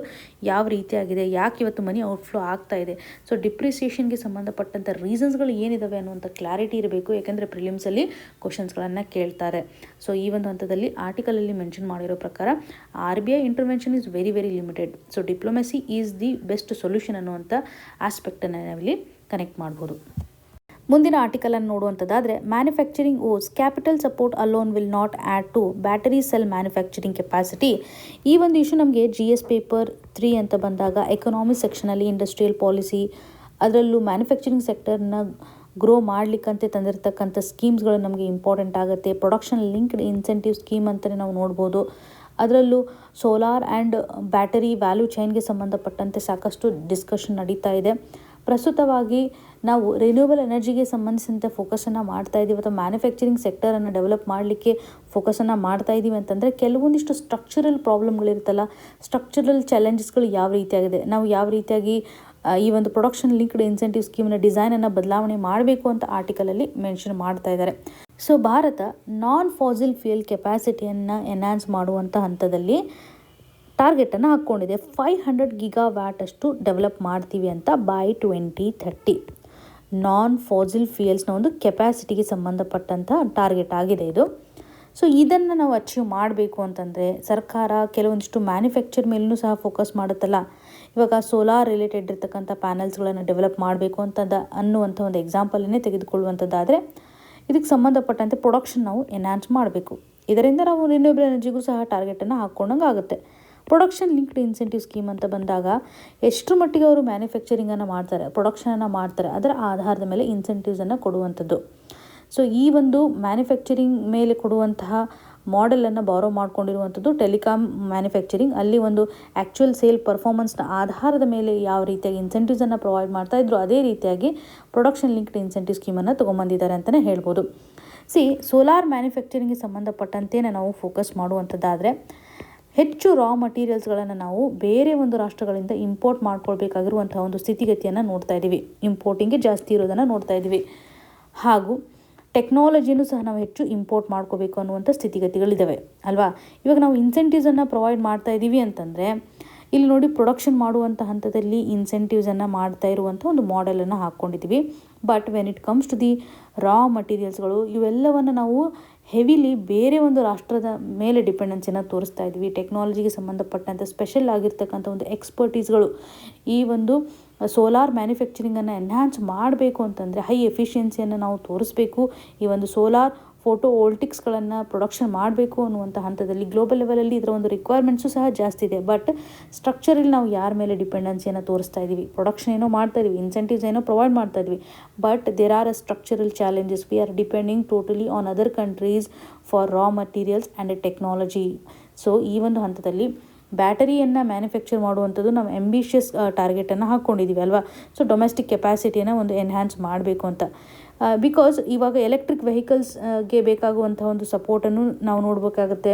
ಯಾವ ರೀತಿಯಾಗಿದೆ? ಯಾಕೆ ಇವತ್ತು ಮನಿ ಔಟ್ಫ್ಲೋ ಆಗ್ತಾ ಇದೆ? ಸೊ ಡಿಪ್ರಿಸಿಯೇಷನ್ಗೆ ಸಂಬಂಧಪಟ್ಟಂಥ ರೀಸನ್ಸ್ಗಳು ಏನಿದಾವೆ ಅನ್ನುವಂಥ ಕ್ಲಾರಿಟಿ ಇರಬೇಕು, ಯಾಕೆಂದರೆ ಪ್ರಿಲಿಮ್ಸಲ್ಲಿ ಕ್ವಶನ್ಸ್ಗಳನ್ನು ಕೇಳ್ತಾರೆ. ಸೊ ಈ ಒಂದು ಹಂತದಲ್ಲಿ ಆರ್ಟಿಕಲಲ್ಲಿ ಮೆನ್ಷನ್ ಮಾಡಿರೋ ಪ್ರಕಾರ RBI intervention is very very limited. So diplomacy is the best solution ಅನ್ನುವಂಥ ಆಸ್ಪೆಕ್ಟನ್ನು ನಾವಿಲ್ಲಿ ಕನೆಕ್ಟ್ ಮಾಡ್ಬೋದು. ಮುಂದಿನ ಆರ್ಟಿಕಲನ್ನು ನೋಡುವಂಥದ್ದಾದರೆ, manufacturing woes capital support alone will not add to battery cell manufacturing capacity. ಈ ಒಂದು ಇಶ್ಯೂ ನಮಗೆ GS ಪೇಪರ್ 3 ಅಂತ ಬಂದಾಗ ಎಕನಾಮಿಕ್ ಸೆಕ್ಷನಲ್ಲಿ ಇಂಡಸ್ಟ್ರಿಯಲ್ ಪಾಲಿಸಿ, ಅದರಲ್ಲೂ ಮ್ಯಾನುಫ್ಯಾಕ್ಚರಿಂಗ್ ಸೆಕ್ಟರ್ನ ಗ್ರೋ ಮಾಡಲಿಕ್ಕಂತೆ ತಂದಿರತಕ್ಕಂಥ ಸ್ಕೀಮ್ಸ್ಗಳು ನಮಗೆ ಇಂಪಾರ್ಟೆಂಟ್ ಆಗುತ್ತೆ. ಪ್ರೊಡಕ್ಷನ್ ಲಿಂಕ್ಡ್ ಇನ್ಸೆಂಟಿವ್ ಸ್ಕೀಮ್ ಅಂತಲೇ ನಾವು ನೋಡ್ಬೋದು. ಅದರಲ್ಲೂ ಸೋಲಾರ್ ಆ್ಯಂಡ್ ಬ್ಯಾಟರಿ ವ್ಯಾಲ್ಯೂ ಚೈನ್ಗೆ ಸಂಬಂಧಪಟ್ಟಂತೆ ಸಾಕಷ್ಟು ಡಿಸ್ಕಷನ್ ನಡೀತಾ ಇದೆ. ಪ್ರಸ್ತುತವಾಗಿ ನಾವು ರಿನ್ಯೂವಬಲ್ ಎನರ್ಜಿಗೆ ಸಂಬಂಧಿಸಿದಂತೆ ಫೋಕಸನ್ನು ಮಾಡ್ತಾ ಇದ್ದೀವಿ ಅಥವಾ ಮ್ಯಾನುಫ್ಯಾಕ್ಚರಿಂಗ್ ಸೆಕ್ಟರನ್ನು ಡೆವಲಪ್ ಮಾಡಲಿಕ್ಕೆ ಫೋಕಸನ್ನು ಮಾಡ್ತಾ ಇದ್ದೀವಿ ಅಂತಂದರೆ ಕೆಲವೊಂದಿಷ್ಟು ಸ್ಟ್ರಕ್ಚರಲ್ ಪ್ರಾಬ್ಲಮ್ಗಳಿರುತ್ತಲ್ಲ, ಸ್ಟ್ರಕ್ಚರಲ್ ಚಾಲೆಂಜಸ್ಗಳು ಯಾವ ರೀತಿಯಾಗಿದೆ, ನಾವು ಯಾವ ರೀತಿಯಾಗಿ ಈ ಒಂದು ಪ್ರೊಡಕ್ಷನ್ ಲಿಂಕ್ಡ್ ಇನ್ಸೆಂಟಿವ್ ಸ್ಕೀಮ್ನ ಡಿಸೈನನ್ನು ಬದಲಾವಣೆ ಮಾಡಬೇಕು ಅಂತ ಆರ್ಟಿಕಲಲ್ಲಿ ಮೆನ್ಷನ್ ಮಾಡ್ತಾ ಇದ್ದಾರೆ. ಸೊ ಭಾರತ ನಾನ್ ಫಾಸಿಲ್ ಫ್ಯೂಯಲ್ ಕೆಪಾಸಿಟಿಯನ್ನು ಎನ್ಹಾನ್ಸ್ ಮಾಡುವಂಥ ಹಂತದಲ್ಲಿ ಟಾರ್ಗೆಟನ್ನು ಹಾಕ್ಕೊಂಡಿದೆ. 500 ಗಿಗಾವ್ಯಾಟ್ ಅಷ್ಟು ಡೆವಲಪ್ ಮಾಡ್ತೀವಿ ಅಂತ ಬೈ 2030. ನಾನ್ ಫಾಸಿಲ್ ಫ್ಯೂಯಲ್ಸ್ನ ಒಂದು ಕೆಪಾಸಿಟಿಗೆ ಸಂಬಂಧಪಟ್ಟಂಥ ಟಾರ್ಗೆಟ್ ಆಗಿದೆ ಇದು. ಸೊ ಇದನ್ನು ನಾವು ಅಚೀವ್ ಮಾಡಬೇಕು ಅಂತಂದರೆ ಸರ್ಕಾರ ಕೆಲವೊಂದಿಷ್ಟು ಮ್ಯಾನುಫ್ಯಾಕ್ಚರ್ ಮೇಲೂ ಸಹ ಫೋಕಸ್ ಮಾಡುತ್ತಲ್ಲ. ಇವಾಗ ಸೋಲಾರ್ ರಿಲೇಟೆಡ್ ಇರ್ತಕ್ಕಂಥ ಪ್ಯಾನಲ್ಸ್ಗಳನ್ನು ಡೆವಲಪ್ ಮಾಡಬೇಕು ಅನ್ನುವಂಥ ಒಂದು ಎಕ್ಸಾಂಪಲನ್ನೇ ತೆಗೆದುಕೊಳ್ಳುವಂಥದ್ದಾದರೆ ಇದಕ್ಕೆ ಸಂಬಂಧಪಟ್ಟಂತೆ ಪ್ರೊಡಕ್ಷನ್ ನಾವು ಎನ್ಹಾನ್ಸ್ ಮಾಡಬೇಕು. ಇದರಿಂದ ನಾವು ರಿನ್ಯೂವಬಲ್ ಎನರ್ಜಿಗೂ ಸಹ ಟಾರ್ಗೆಟನ್ನು ಹಾಕ್ಕೊಂಡಂಗೆ ಆಗುತ್ತೆ. ಪ್ರೊಡಕ್ಷನ್ ಲಿಂಕ್ಡ್ ಇನ್ಸೆಂಟಿವ್ ಸ್ಕೀಮ್ ಅಂತ ಬಂದಾಗ ಎಷ್ಟು ಮಟ್ಟಿಗೆ ಅವರು ಮ್ಯಾನುಫ್ಯಾಕ್ಚರಿಂಗನ್ನು ಮಾಡ್ತಾರೆ, ಪ್ರೊಡಕ್ಷನನ್ನು ಮಾಡ್ತಾರೆ, ಅದರ ಆಧಾರದ ಮೇಲೆ ಇನ್ಸೆಂಟಿವ್ಸನ್ನು ಕೊಡುವಂಥದ್ದು. ಸೊ ಈ ಒಂದು ಮ್ಯಾನುಫ್ಯಾಕ್ಚರಿಂಗ್ ಮೇಲೆ ಕೊಡುವಂತಹ ಮಾಡೆಲನ್ನು ಬಾರೋ ಮಾಡ್ಕೊಂಡಿರುವಂಥದ್ದು ಟೆಲಿಕಾಮ್ ಮ್ಯಾನುಫ್ಯಾಕ್ಚರಿಂಗ್. ಅಲ್ಲಿ ಒಂದು ಆ್ಯಕ್ಚುಯಲ್ ಸೇಲ್ ಪರ್ಫಾರ್ಮೆನ್ಸ್ನ ಆಧಾರದ ಮೇಲೆ ಯಾವ ರೀತಿಯಾಗಿ ಇನ್ಸೆಂಟಿವ್ಸನ್ನು ಪ್ರೊವೈಡ್ ಮಾಡ್ತಾಯಿದ್ರು, ಅದೇ ರೀತಿಯಾಗಿ ಪ್ರೊಡಕ್ಷನ್ ಲಿಂಕ್ಡ್ ಇನ್ಸೆಂಟಿವ್ ಸ್ಕೀಮನ್ನು ತೊಗೊಂಬಂದಿದ್ದಾರೆ ಅಂತಲೇ ಹೇಳ್ಬೋದು. ಸೋಲಾರ್ ಮ್ಯಾನುಫ್ಯಾಕ್ಚರಿಂಗ್ಗೆ ಸಂಬಂಧಪಟ್ಟಂತೆ ನಾವು ಫೋಕಸ್ ಮಾಡುವಂಥದ್ದಾದರೆ ಹೆಚ್ಚು ರಾ ಮಟೀರಿಯಲ್ಸ್ಗಳನ್ನು ನಾವು ಬೇರೆ ಒಂದು ರಾಷ್ಟ್ರಗಳಿಂದ ಇಂಪೋರ್ಟ್ ಮಾಡ್ಕೊಳ್ಬೇಕಾಗಿರುವಂಥ ಒಂದು ಸ್ಥಿತಿಗತಿಯನ್ನು ನೋಡ್ತಾ ಇದ್ದೀವಿ. ಇಂಪೋರ್ಟಿಂಗ್ಗೆ ಜಾಸ್ತಿ ಇರೋದನ್ನು ನೋಡ್ತಾ ಇದ್ದೀವಿ. ಹಾಗೂ ಟೆಕ್ನಾಲಜಿನೂ ಸಹ ನಾವು ಹೆಚ್ಚು ಇಂಪೋರ್ಟ್ ಮಾಡ್ಕೋಬೇಕು ಅನ್ನುವಂಥ ಸ್ಥಿತಿಗತಿಗಳಿದ್ದಾವೆ ಅಲ್ವಾ. ಇವಾಗ ನಾವು ಇನ್ಸೆಂಟಿವ್ಸನ್ನು ಪ್ರೊವೈಡ್ ಮಾಡ್ತಾ ಇದ್ದೀವಿ ಅಂತಂದರೆ ಇಲ್ಲಿ ನೋಡಿ, ಪ್ರೊಡಕ್ಷನ್ ಮಾಡುವಂಥ ಹಂತದಲ್ಲಿ ಇನ್ಸೆಂಟಿವ್ಸನ್ನು ಮಾಡ್ತಾ ಇರುವಂಥ ಒಂದು ಮಾಡೆಲನ್ನು ಹಾಕ್ಕೊಂಡಿದ್ದೀವಿ. But when it comes to the raw ಮಟೀರಿಯಲ್ಸ್ಗಳು ಇವೆಲ್ಲವನ್ನು ನಾವು ಹೆವಿಲಿ ಬೇರೆ ಒಂದು ರಾಷ್ಟ್ರದ ಮೇಲೆ ಡಿಪೆಂಡೆನ್ಸಿನ ತೋರಿಸ್ತಾ ಇದ್ದೀವಿ. ಟೆಕ್ನಾಲಜಿಗೆ ಸಂಬಂಧಪಟ್ಟಂಥ ಸ್ಪೆಷಲ್ ಆಗಿರ್ತಕ್ಕಂಥ ಒಂದು ಎಕ್ಸ್ಪರ್ಟೀಸ್ಗಳು ಈ ಒಂದು ಸೋಲಾರ್ ಮ್ಯಾನುಫ್ಯಾಕ್ಚರಿಂಗನ್ನು ಎನ್ಹಾನ್ಸ್ ಮಾಡಬೇಕು ಅಂತಂದರೆ ಹೈ ಎಫಿಷಿಯನ್ಸಿಯನ್ನು ನಾವು ತೋರಿಸ್ಬೇಕು. ಈ ಒಂದು ಸೋಲಾರ್ ಫೋಟೋವೋಲ್ಟಿಕ್ಸ್ಗಳನ್ನು ಪ್ರೊಡಕ್ಷನ್ ಮಾಡಬೇಕು ಅನ್ನುವಂಥ ಹಂತದಲ್ಲಿ ಗ್ಲೋಬಲ್ ಲೆವೆಲಲ್ಲಿ ಇದರ ಒಂದು ರಿಕ್ವೈರ್ಮೆಂಟ್ಸು ಸಹ ಜಾಸ್ತಿ ಇದೆ. ಬಟ್ ಸ್ಟ್ರಕ್ಚರಲ್ಲಿ ನಾವು ಯಾರ ಮೇಲೆ ಡಿಪೆಂಡೆನ್ಸಿಯನ್ನು ತೋರಿಸ್ತಾ ಇದ್ದೀವಿ, ಪ್ರೊಡಕ್ಷನ್ ಏನೋ ಮಾಡ್ತಾ ಇದೀವಿ, ಇನ್ಸೆಂಟಿವ್ಸ್ ಏನೋ ಪ್ರೊವೈಡ್ ಮಾಡ್ತಾ ಇದ್ವಿ, but there are a structural challenges. We are depending totally on other countries for raw materials and technology. So ಈ ಒಂದು ಹಂತದಲ್ಲಿ ಬ್ಯಾಟರಿಯನ್ನು ಮ್ಯಾನುಫ್ಯಾಕ್ಚರ್ ಮಾಡುವಂಥದ್ದು ನಾವು ಆಂಬಿಷಿಯಸ್ ಟಾರ್ಗೆಟನ್ನು ಹಾಕ್ಕೊಂಡಿದ್ದೀವಿ ಅಲ್ವಾ. ಸೊ ಡೊಮೆಸ್ಟಿಕ್ ಕೆಪಾಸಿಟಿಯನ್ನು ಒಂದು ಎನ್ಹ್ಯಾನ್ಸ್ ಮಾಡಬೇಕು ಅಂತ. ಬಿಕಾಸ್ ಇವಾಗ ಎಲೆಕ್ಟ್ರಿಕ್ ವೆಹಿಕಲ್ಸ್ಗೆ ಬೇಕಾಗುವಂಥ ಒಂದು ಸಪೋರ್ಟನ್ನು ನಾವು ನೋಡಬೇಕಾಗುತ್ತೆ,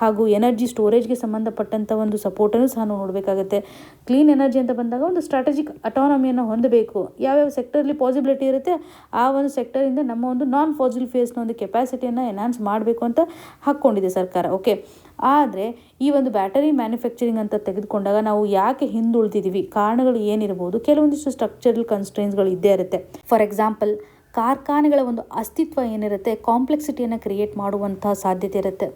ಹಾಗೂ ಎನರ್ಜಿ ಸ್ಟೋರೇಜ್ಗೆ ಸಂಬಂಧಪಟ್ಟಂಥ ಒಂದು ಸಪೋರ್ಟನ್ನು ಸಹ ನಾವು ನೋಡಬೇಕಾಗುತ್ತೆ. ಕ್ಲೀನ್ ಎನರ್ಜಿ ಅಂತ ಬಂದಾಗ ಒಂದು ಸ್ಟ್ರಾಟಜಿಕ್ ಅಟಾನಮಿಯನ್ನು ಹೊಂದಬೇಕು. ಯಾವ್ಯಾವ ಸೆಕ್ಟರ್ಲಿ ಪಾಸಿಬಿಲಿಟಿ ಇರುತ್ತೆ ಆ ಒಂದು ಸೆಕ್ಟರಿಂದ ನಮ್ಮ ಒಂದು ನಾನ್ ಫಾಸಿಲ್ ಫೇಸ್ನ ಒಂದು ಕೆಪಾಸಿಟಿಯನ್ನು ಎನ್ಹಾನ್ಸ್ ಮಾಡಬೇಕು ಅಂತ ಹಾಕ್ಕೊಂಡಿದೆ ಸರ್ಕಾರ. ಓಕೆ, ಆದರೆ ಈ ಒಂದು ಬ್ಯಾಟರಿ ಮ್ಯಾನುಫ್ಯಾಕ್ಚರಿಂಗ್ ಅಂತ ತೆಗೆದುಕೊಂಡಾಗ ನಾವು ಯಾಕೆ ಹಿಂದುಳಿದಿದ್ದೀವಿ, ಕಾರಣಗಳು ಏನಿರ್ಬೋದು, ಕೆಲವೊಂದಿಷ್ಟು ಸ್ಟ್ರಕ್ಚರಲ್ ಕನ್ಸ್ಟ್ರೈನ್ಸ್ಗಳು ಇದ್ದೇ ಇರುತ್ತೆ. ಫಾರ್ ಎಕ್ಸಾಂಪಲ್, ಕಾರ್ಖಾನೆಗಳ ಒಂದು ಅಸ್ತಿತ್ವ ಏನಿರುತ್ತೆ ಕಾಂಪ್ಲೆಕ್ಸಿಟಿಯನ್ನು ಕ್ರಿಯೇಟ್ ಮಾಡುವಂಥ ಸಾಧ್ಯತೆ ಇರುತ್ತೆ.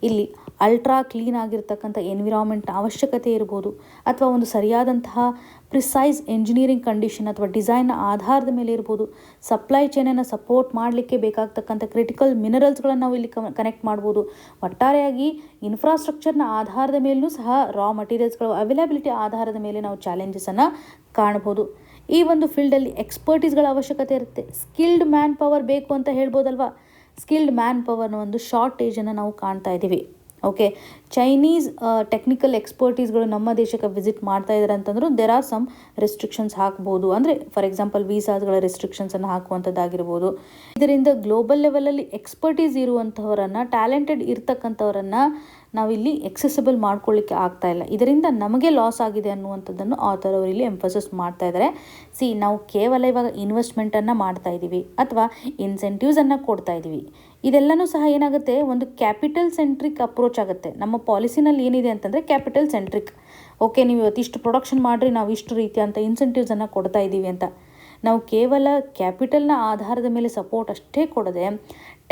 ಇಲ್ಲಿ ಅಲ್ಟ್ರಾ ಕ್ಲೀನ್ ಆಗಿರ್ತಕ್ಕಂಥ ಎನ್ವಿರಾನ್ಮೆಂಟ್ನ ಅವಶ್ಯಕತೆ ಇರ್ಬೋದು, ಅಥವಾ ಒಂದು ಸರಿಯಾದಂತಹ ಪ್ರಿಸೈಸ್ ಎಂಜಿನಿಯರಿಂಗ್ ಕಂಡೀಷನ್ ಅಥವಾ ಡಿಸೈನ್ನ ಆಧಾರದ ಮೇಲೆ ಇರ್ಬೋದು. ಸಪ್ಲೈ ಚೈನನ್ನು ಸಪೋರ್ಟ್ ಮಾಡಲಿಕ್ಕೆ ಬೇಕಾಗ್ತಕ್ಕಂಥ ಕ್ರಿಟಿಕಲ್ ಮಿನರಲ್ಸ್ಗಳನ್ನು ನಾವು ಇಲ್ಲಿ ಕನೆಕ್ಟ್ ಮಾಡ್ಬೋದು. ಒಟ್ಟಾರೆಯಾಗಿ ಇನ್ಫ್ರಾಸ್ಟ್ರಕ್ಚರ್ನ ಆಧಾರದ ಮೇಲೂ ಸಹ ರಾ ಮಟೀರಿಯಲ್ಸ್ಗಳು ಅವೈಲಬಿಲಿಟಿ ಆಧಾರದ ಮೇಲೆ ನಾವು ಚಾಲೆಂಜಸನ್ನು ಕಾಣ್ಬೋದು. ಈ ಒಂದು ಫೀಲ್ಡಲ್ಲಿ ಎಕ್ಸ್ಪರ್ಟೀಸ್ಗಳ ಅವಶ್ಯಕತೆ ಇರುತ್ತೆ. ಸ್ಕಿಲ್ಡ್ ಮ್ಯಾನ್ ಪವರ್ ಬೇಕು ಅಂತ ಹೇಳ್ಬೋದಲ್ವಾ. ಸ್ಕಿಲ್ಡ್ ಮ್ಯಾನ್ ಪವರ್ನ ಒಂದು ಶಾರ್ಟೇಜನ್ನು ನಾವು ಕಾಣ್ತಾ ಇದ್ದೀವಿ. ಓಕೆ, ಚೈನೀಸ್ ಟೆಕ್ನಿಕಲ್ ಎಕ್ಸ್ಪರ್ಟೀಸ್ಗಳು ನಮ್ಮ ದೇಶಕ್ಕೆ ವಿಸಿಟ್ ಮಾಡ್ತಾ ಇದ್ದಾರೆ ಅಂತಂದ್ರೂ ದೇರ್ ಆರ್ ಸಮ್ ರೆಸ್ಟ್ರಿಕ್ಷನ್ಸ್ ಹಾಕ್ಬೋದು. ಅಂದರೆ ಫಾರ್ ಎಕ್ಸಾಂಪಲ್ ವೀಸಾಸ್ಗಳ ರೆಸ್ಟ್ರಿಕ್ಷನ್ಸನ್ನು ಹಾಕುವಂಥದ್ದಾಗಿರ್ಬೋದು. ಇದರಿಂದ ಗ್ಲೋಬಲ್ ಲೆವೆಲಲ್ಲಿ ಎಕ್ಸ್ಪರ್ಟೀಸ್ ಇರುವಂಥವರನ್ನು, ಟ್ಯಾಲೆಂಟೆಡ್ ಇರ್ತಕ್ಕಂಥವರನ್ನು ನಾವಿಲ್ಲಿ ಎಕ್ಸೆಸಿಬಲ್ ಮಾಡ್ಕೊಳ್ಳಿಕ್ಕೆ ಆಗ್ತಾ ಇಲ್ಲ. ಇದರಿಂದ ನಮಗೆ ಲಾಸ್ ಆಗಿದೆ ಅನ್ನುವಂಥದ್ದನ್ನು ಆಥರ್ ಅವರು ಇಲ್ಲಿ ಎಂಫಸಿಸ್ ಮಾಡ್ತಾ ಇದ್ದಾರೆ. ನಾವು ಕೇವಲ ಇವಾಗ ಇನ್ವೆಸ್ಟ್ಮೆಂಟನ್ನು ಮಾಡ್ತಾ ಇದ್ದೀವಿ ಅಥವಾ ಇನ್ಸೆಂಟಿವ್ಸನ್ನು ಕೊಡ್ತಾ ಇದ್ದೀವಿ. ಇದೆಲ್ಲನೂ ಸಹ ಏನಾಗುತ್ತೆ, ಒಂದು ಕ್ಯಾಪಿಟಲ್ ಸೆಂಟ್ರಿಕ್ ಅಪ್ರೋಚ್ ಆಗುತ್ತೆ. ನಮ್ಮ ಪಾಲಿಸಿನಲ್ಲಿ ಏನಿದೆ ಅಂತಂದರೆ ಕ್ಯಾಪಿಟಲ್ ಸೆಂಟ್ರಿಕ್. ಓಕೆ, ನೀವು ಇವತ್ತಿಷ್ಟು ಪ್ರೊಡಕ್ಷನ್ ಮಾಡಿರಿ, ನಾವು ಇಷ್ಟು ರೀತಿ ಅಂತ ಇನ್ಸೆಂಟಿವ್ಸನ್ನು ಕೊಡ್ತಾ ಇದ್ದೀವಿ ಅಂತ. ನಾವು ಕೇವಲ ಕ್ಯಾಪಿಟಲ್ನ ಆಧಾರದ ಮೇಲೆ ಸಪೋರ್ಟ್ ಅಷ್ಟೇ ಕೊಡದೆ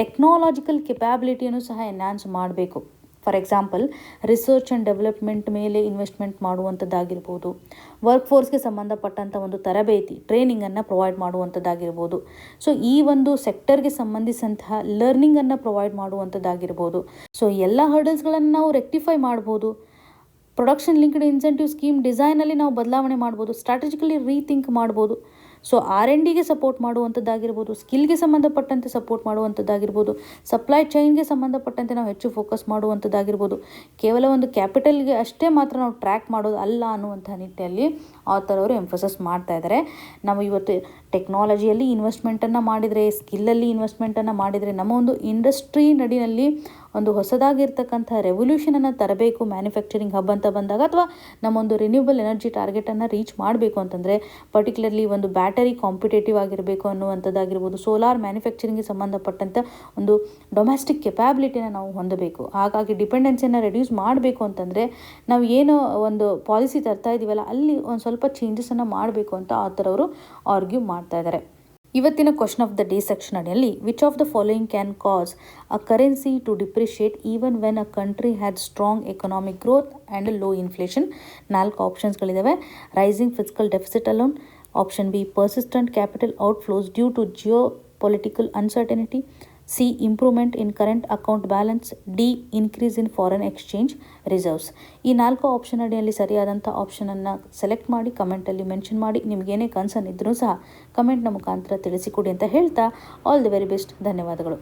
ಟೆಕ್ನಾಲಜಿಕಲ್ ಕೆಪಾಬಿಲಿಟಿಯನ್ನು ಸಹ ಎನ್ಹಾನ್ಸ್ ಮಾಡಬೇಕು. For example, research and development ಮೇಲೆ ಇನ್ವೆಸ್ಟ್ಮೆಂಟ್ ಮಾಡುವಂಥದ್ದಾಗಿರ್ಬೋದು, ವರ್ಕ್ ಫೋರ್ಸ್ಗೆ ಸಂಬಂಧಪಟ್ಟಂಥ ಒಂದು ತರಬೇತಿ ಟ್ರೈನಿಂಗನ್ನು ಪ್ರೊವೈಡ್ ಮಾಡುವಂಥದ್ದಾಗಿರ್ಬೋದು. ಸೊ ಈ ಒಂದು ಸೆಕ್ಟರ್ಗೆ ಸಂಬಂಧಿಸಿದಂತಹ ಲರ್ನಿಂಗನ್ನು ಪ್ರೊವೈಡ್ ಮಾಡುವಂಥದ್ದಾಗಿರ್ಬೋದು. ಸೊ ಎಲ್ಲ ಹರ್ಡಲ್ಸ್ಗಳನ್ನು ನಾವು ರೆಕ್ಟಿಫೈ ಮಾಡ್ಬೋದು. ಪ್ರೊಡಕ್ಷನ್ ಲಿಂಕ್ಡ್ ಇನ್ಸೆಂಟಿವ್ ಸ್ಕೀಮ್ ಡಿಸೈನಲ್ಲಿ ನಾವು ಬದಲಾವಣೆ ಮಾಡ್ಬೋದು, ಸ್ಟ್ರಾಟಜಿಕಲಿ ರೀಥಿಂಕ್ ಮಾಡ್ಬೋದು. ಸೊ R&Dಗೆ ಸಪೋರ್ಟ್ ಮಾಡುವಂಥದ್ದಾಗಿರ್ಬೋದು, ಸ್ಕಿಲ್ಗೆ ಸಂಬಂಧಪಟ್ಟಂತೆ ಸಪೋರ್ಟ್ ಮಾಡುವಂಥದ್ದಾಗಿರ್ಬೋದು, ಸಪ್ಲೈ ಚೈನ್ಗೆ ಸಂಬಂಧಪಟ್ಟಂತೆ ನಾವು ಹೆಚ್ಚು ಫೋಕಸ್ ಮಾಡುವಂಥದ್ದಾಗಿರ್ಬೋದು. ಕೇವಲ ಒಂದು ಕ್ಯಾಪಿಟಲ್ಗೆ ಅಷ್ಟೇ ಮಾತ್ರ ನಾವು ಟ್ರ್ಯಾಕ್ ಮಾಡೋದು ಅಲ್ಲ ಅನ್ನುವಂಥ ನಿಟ್ಟಿನಲ್ಲಿ ಆಥರ್ ಅವರು ಎಂಫಸಸ್ ಮಾಡ್ತಾ ಇದ್ದಾರೆ. ನಾವು ಇವತ್ತು ಟೆಕ್ನಾಲಜಿಯಲ್ಲಿ ಇನ್ವೆಸ್ಟ್ಮೆಂಟನ್ನು ಮಾಡಿದರೆ, ಸ್ಕಿಲ್ಲಲ್ಲಿ ಇನ್ವೆಸ್ಟ್ಮೆಂಟನ್ನು ಮಾಡಿದರೆ ನಮ್ಮ ಒಂದು ಇಂಡಸ್ಟ್ರಿ ನಡಿನಲ್ಲಿ ಒಂದು ಹೊಸದಾಗಿರ್ತಕ್ಕಂಥ ರೆವಲ್ಯೂಷನನ್ನು ತರಬೇಕು ಮ್ಯಾನುಫ್ಯಾಕ್ಚರಿಂಗ್ ಹಬ್ ಅಂತ ಬಂದಾಗ, ಅಥವಾ ನಮ್ಮೊಂದು ರಿನ್ಯೂಬಲ್ ಎನರ್ಜಿ ಟಾರ್ಗೆಟನ್ನು ರೀಚ್ ಮಾಡಬೇಕು ಅಂತಂದರೆ ಪರ್ಟಿಕ್ಯುಲರ್ಲಿ ಒಂದು ಬ್ಯಾಟರಿ ಕಾಂಪಿಟೇಟಿವ್ ಆಗಿರಬೇಕು ಅನ್ನುವಂಥದ್ದಾಗಿರ್ಬೋದು. ಸೋಲಾರ್ ಮ್ಯಾನುಫ್ಯಾಕ್ಚರಿಂಗ್ಗೆ ಸಂಬಂಧಪಟ್ಟಂಥ ಒಂದು ಡೊಮೆಸ್ಟಿಕ್ ಕೆಪಾಬಿಲಿಟಿನ ನಾವು ಹೊಂದಬೇಕು. ಹಾಗಾಗಿ ಡಿಪೆಂಡೆನ್ಸಿಯನ್ನು ರೆಡ್ಯೂಸ್ ಮಾಡಬೇಕು ಅಂತಂದರೆ ನಾವು ಏನು ಒಂದು ಪಾಲಿಸಿ ತರ್ತಾ ಇದ್ದೀವಲ್ಲ ಅಲ್ಲಿ ಒಂದು ಸ್ವಲ್ಪ ಚೇಂಜಸನ್ನು ಮಾಡಬೇಕು ಅಂತ ಆಥರ್ ಅವರು ಆರ್ಗ್ಯೂ ಮಾಡ್ತಾ ಇದ್ದಾರೆ. ಇವತ್ತಿನ question of the day section ಅಡಿಯಲ್ಲಿ which of the following can cause a currency to depreciate even when a country had strong economic growth and low inflation. 4 ಆಪ್ಷನ್ಸ್ಗಳಿದ್ದಾವೆ. Rising fiscal deficit alone, option B persistent capital outflows due to geopolitical uncertainty, C improvement in current account balance, D increase in foreign exchange reserves. ಈ 4 option ಅಡಿಯಲ್ಲಿ ಸರಿಯಾದಂಥ ಆಪ್ಷನನ್ನು select ಮಾಡಿ ಕಮೆಂಟಲ್ಲಿ mention ಮಾಡಿ. ನಿಮಗೇನೇ concern ಇದ್ದರೂ ಸಹ ಕಮೆಂಟ್ನ ಮುಖಾಂತರ ತಿಳಿಸಿಕೊಡಿ ಅಂತ ಹೇಳ್ತಾ ಆಲ್ ದಿ ವೆರಿ ಬೆಸ್ಟ್. ಧನ್ಯವಾದಗಳು.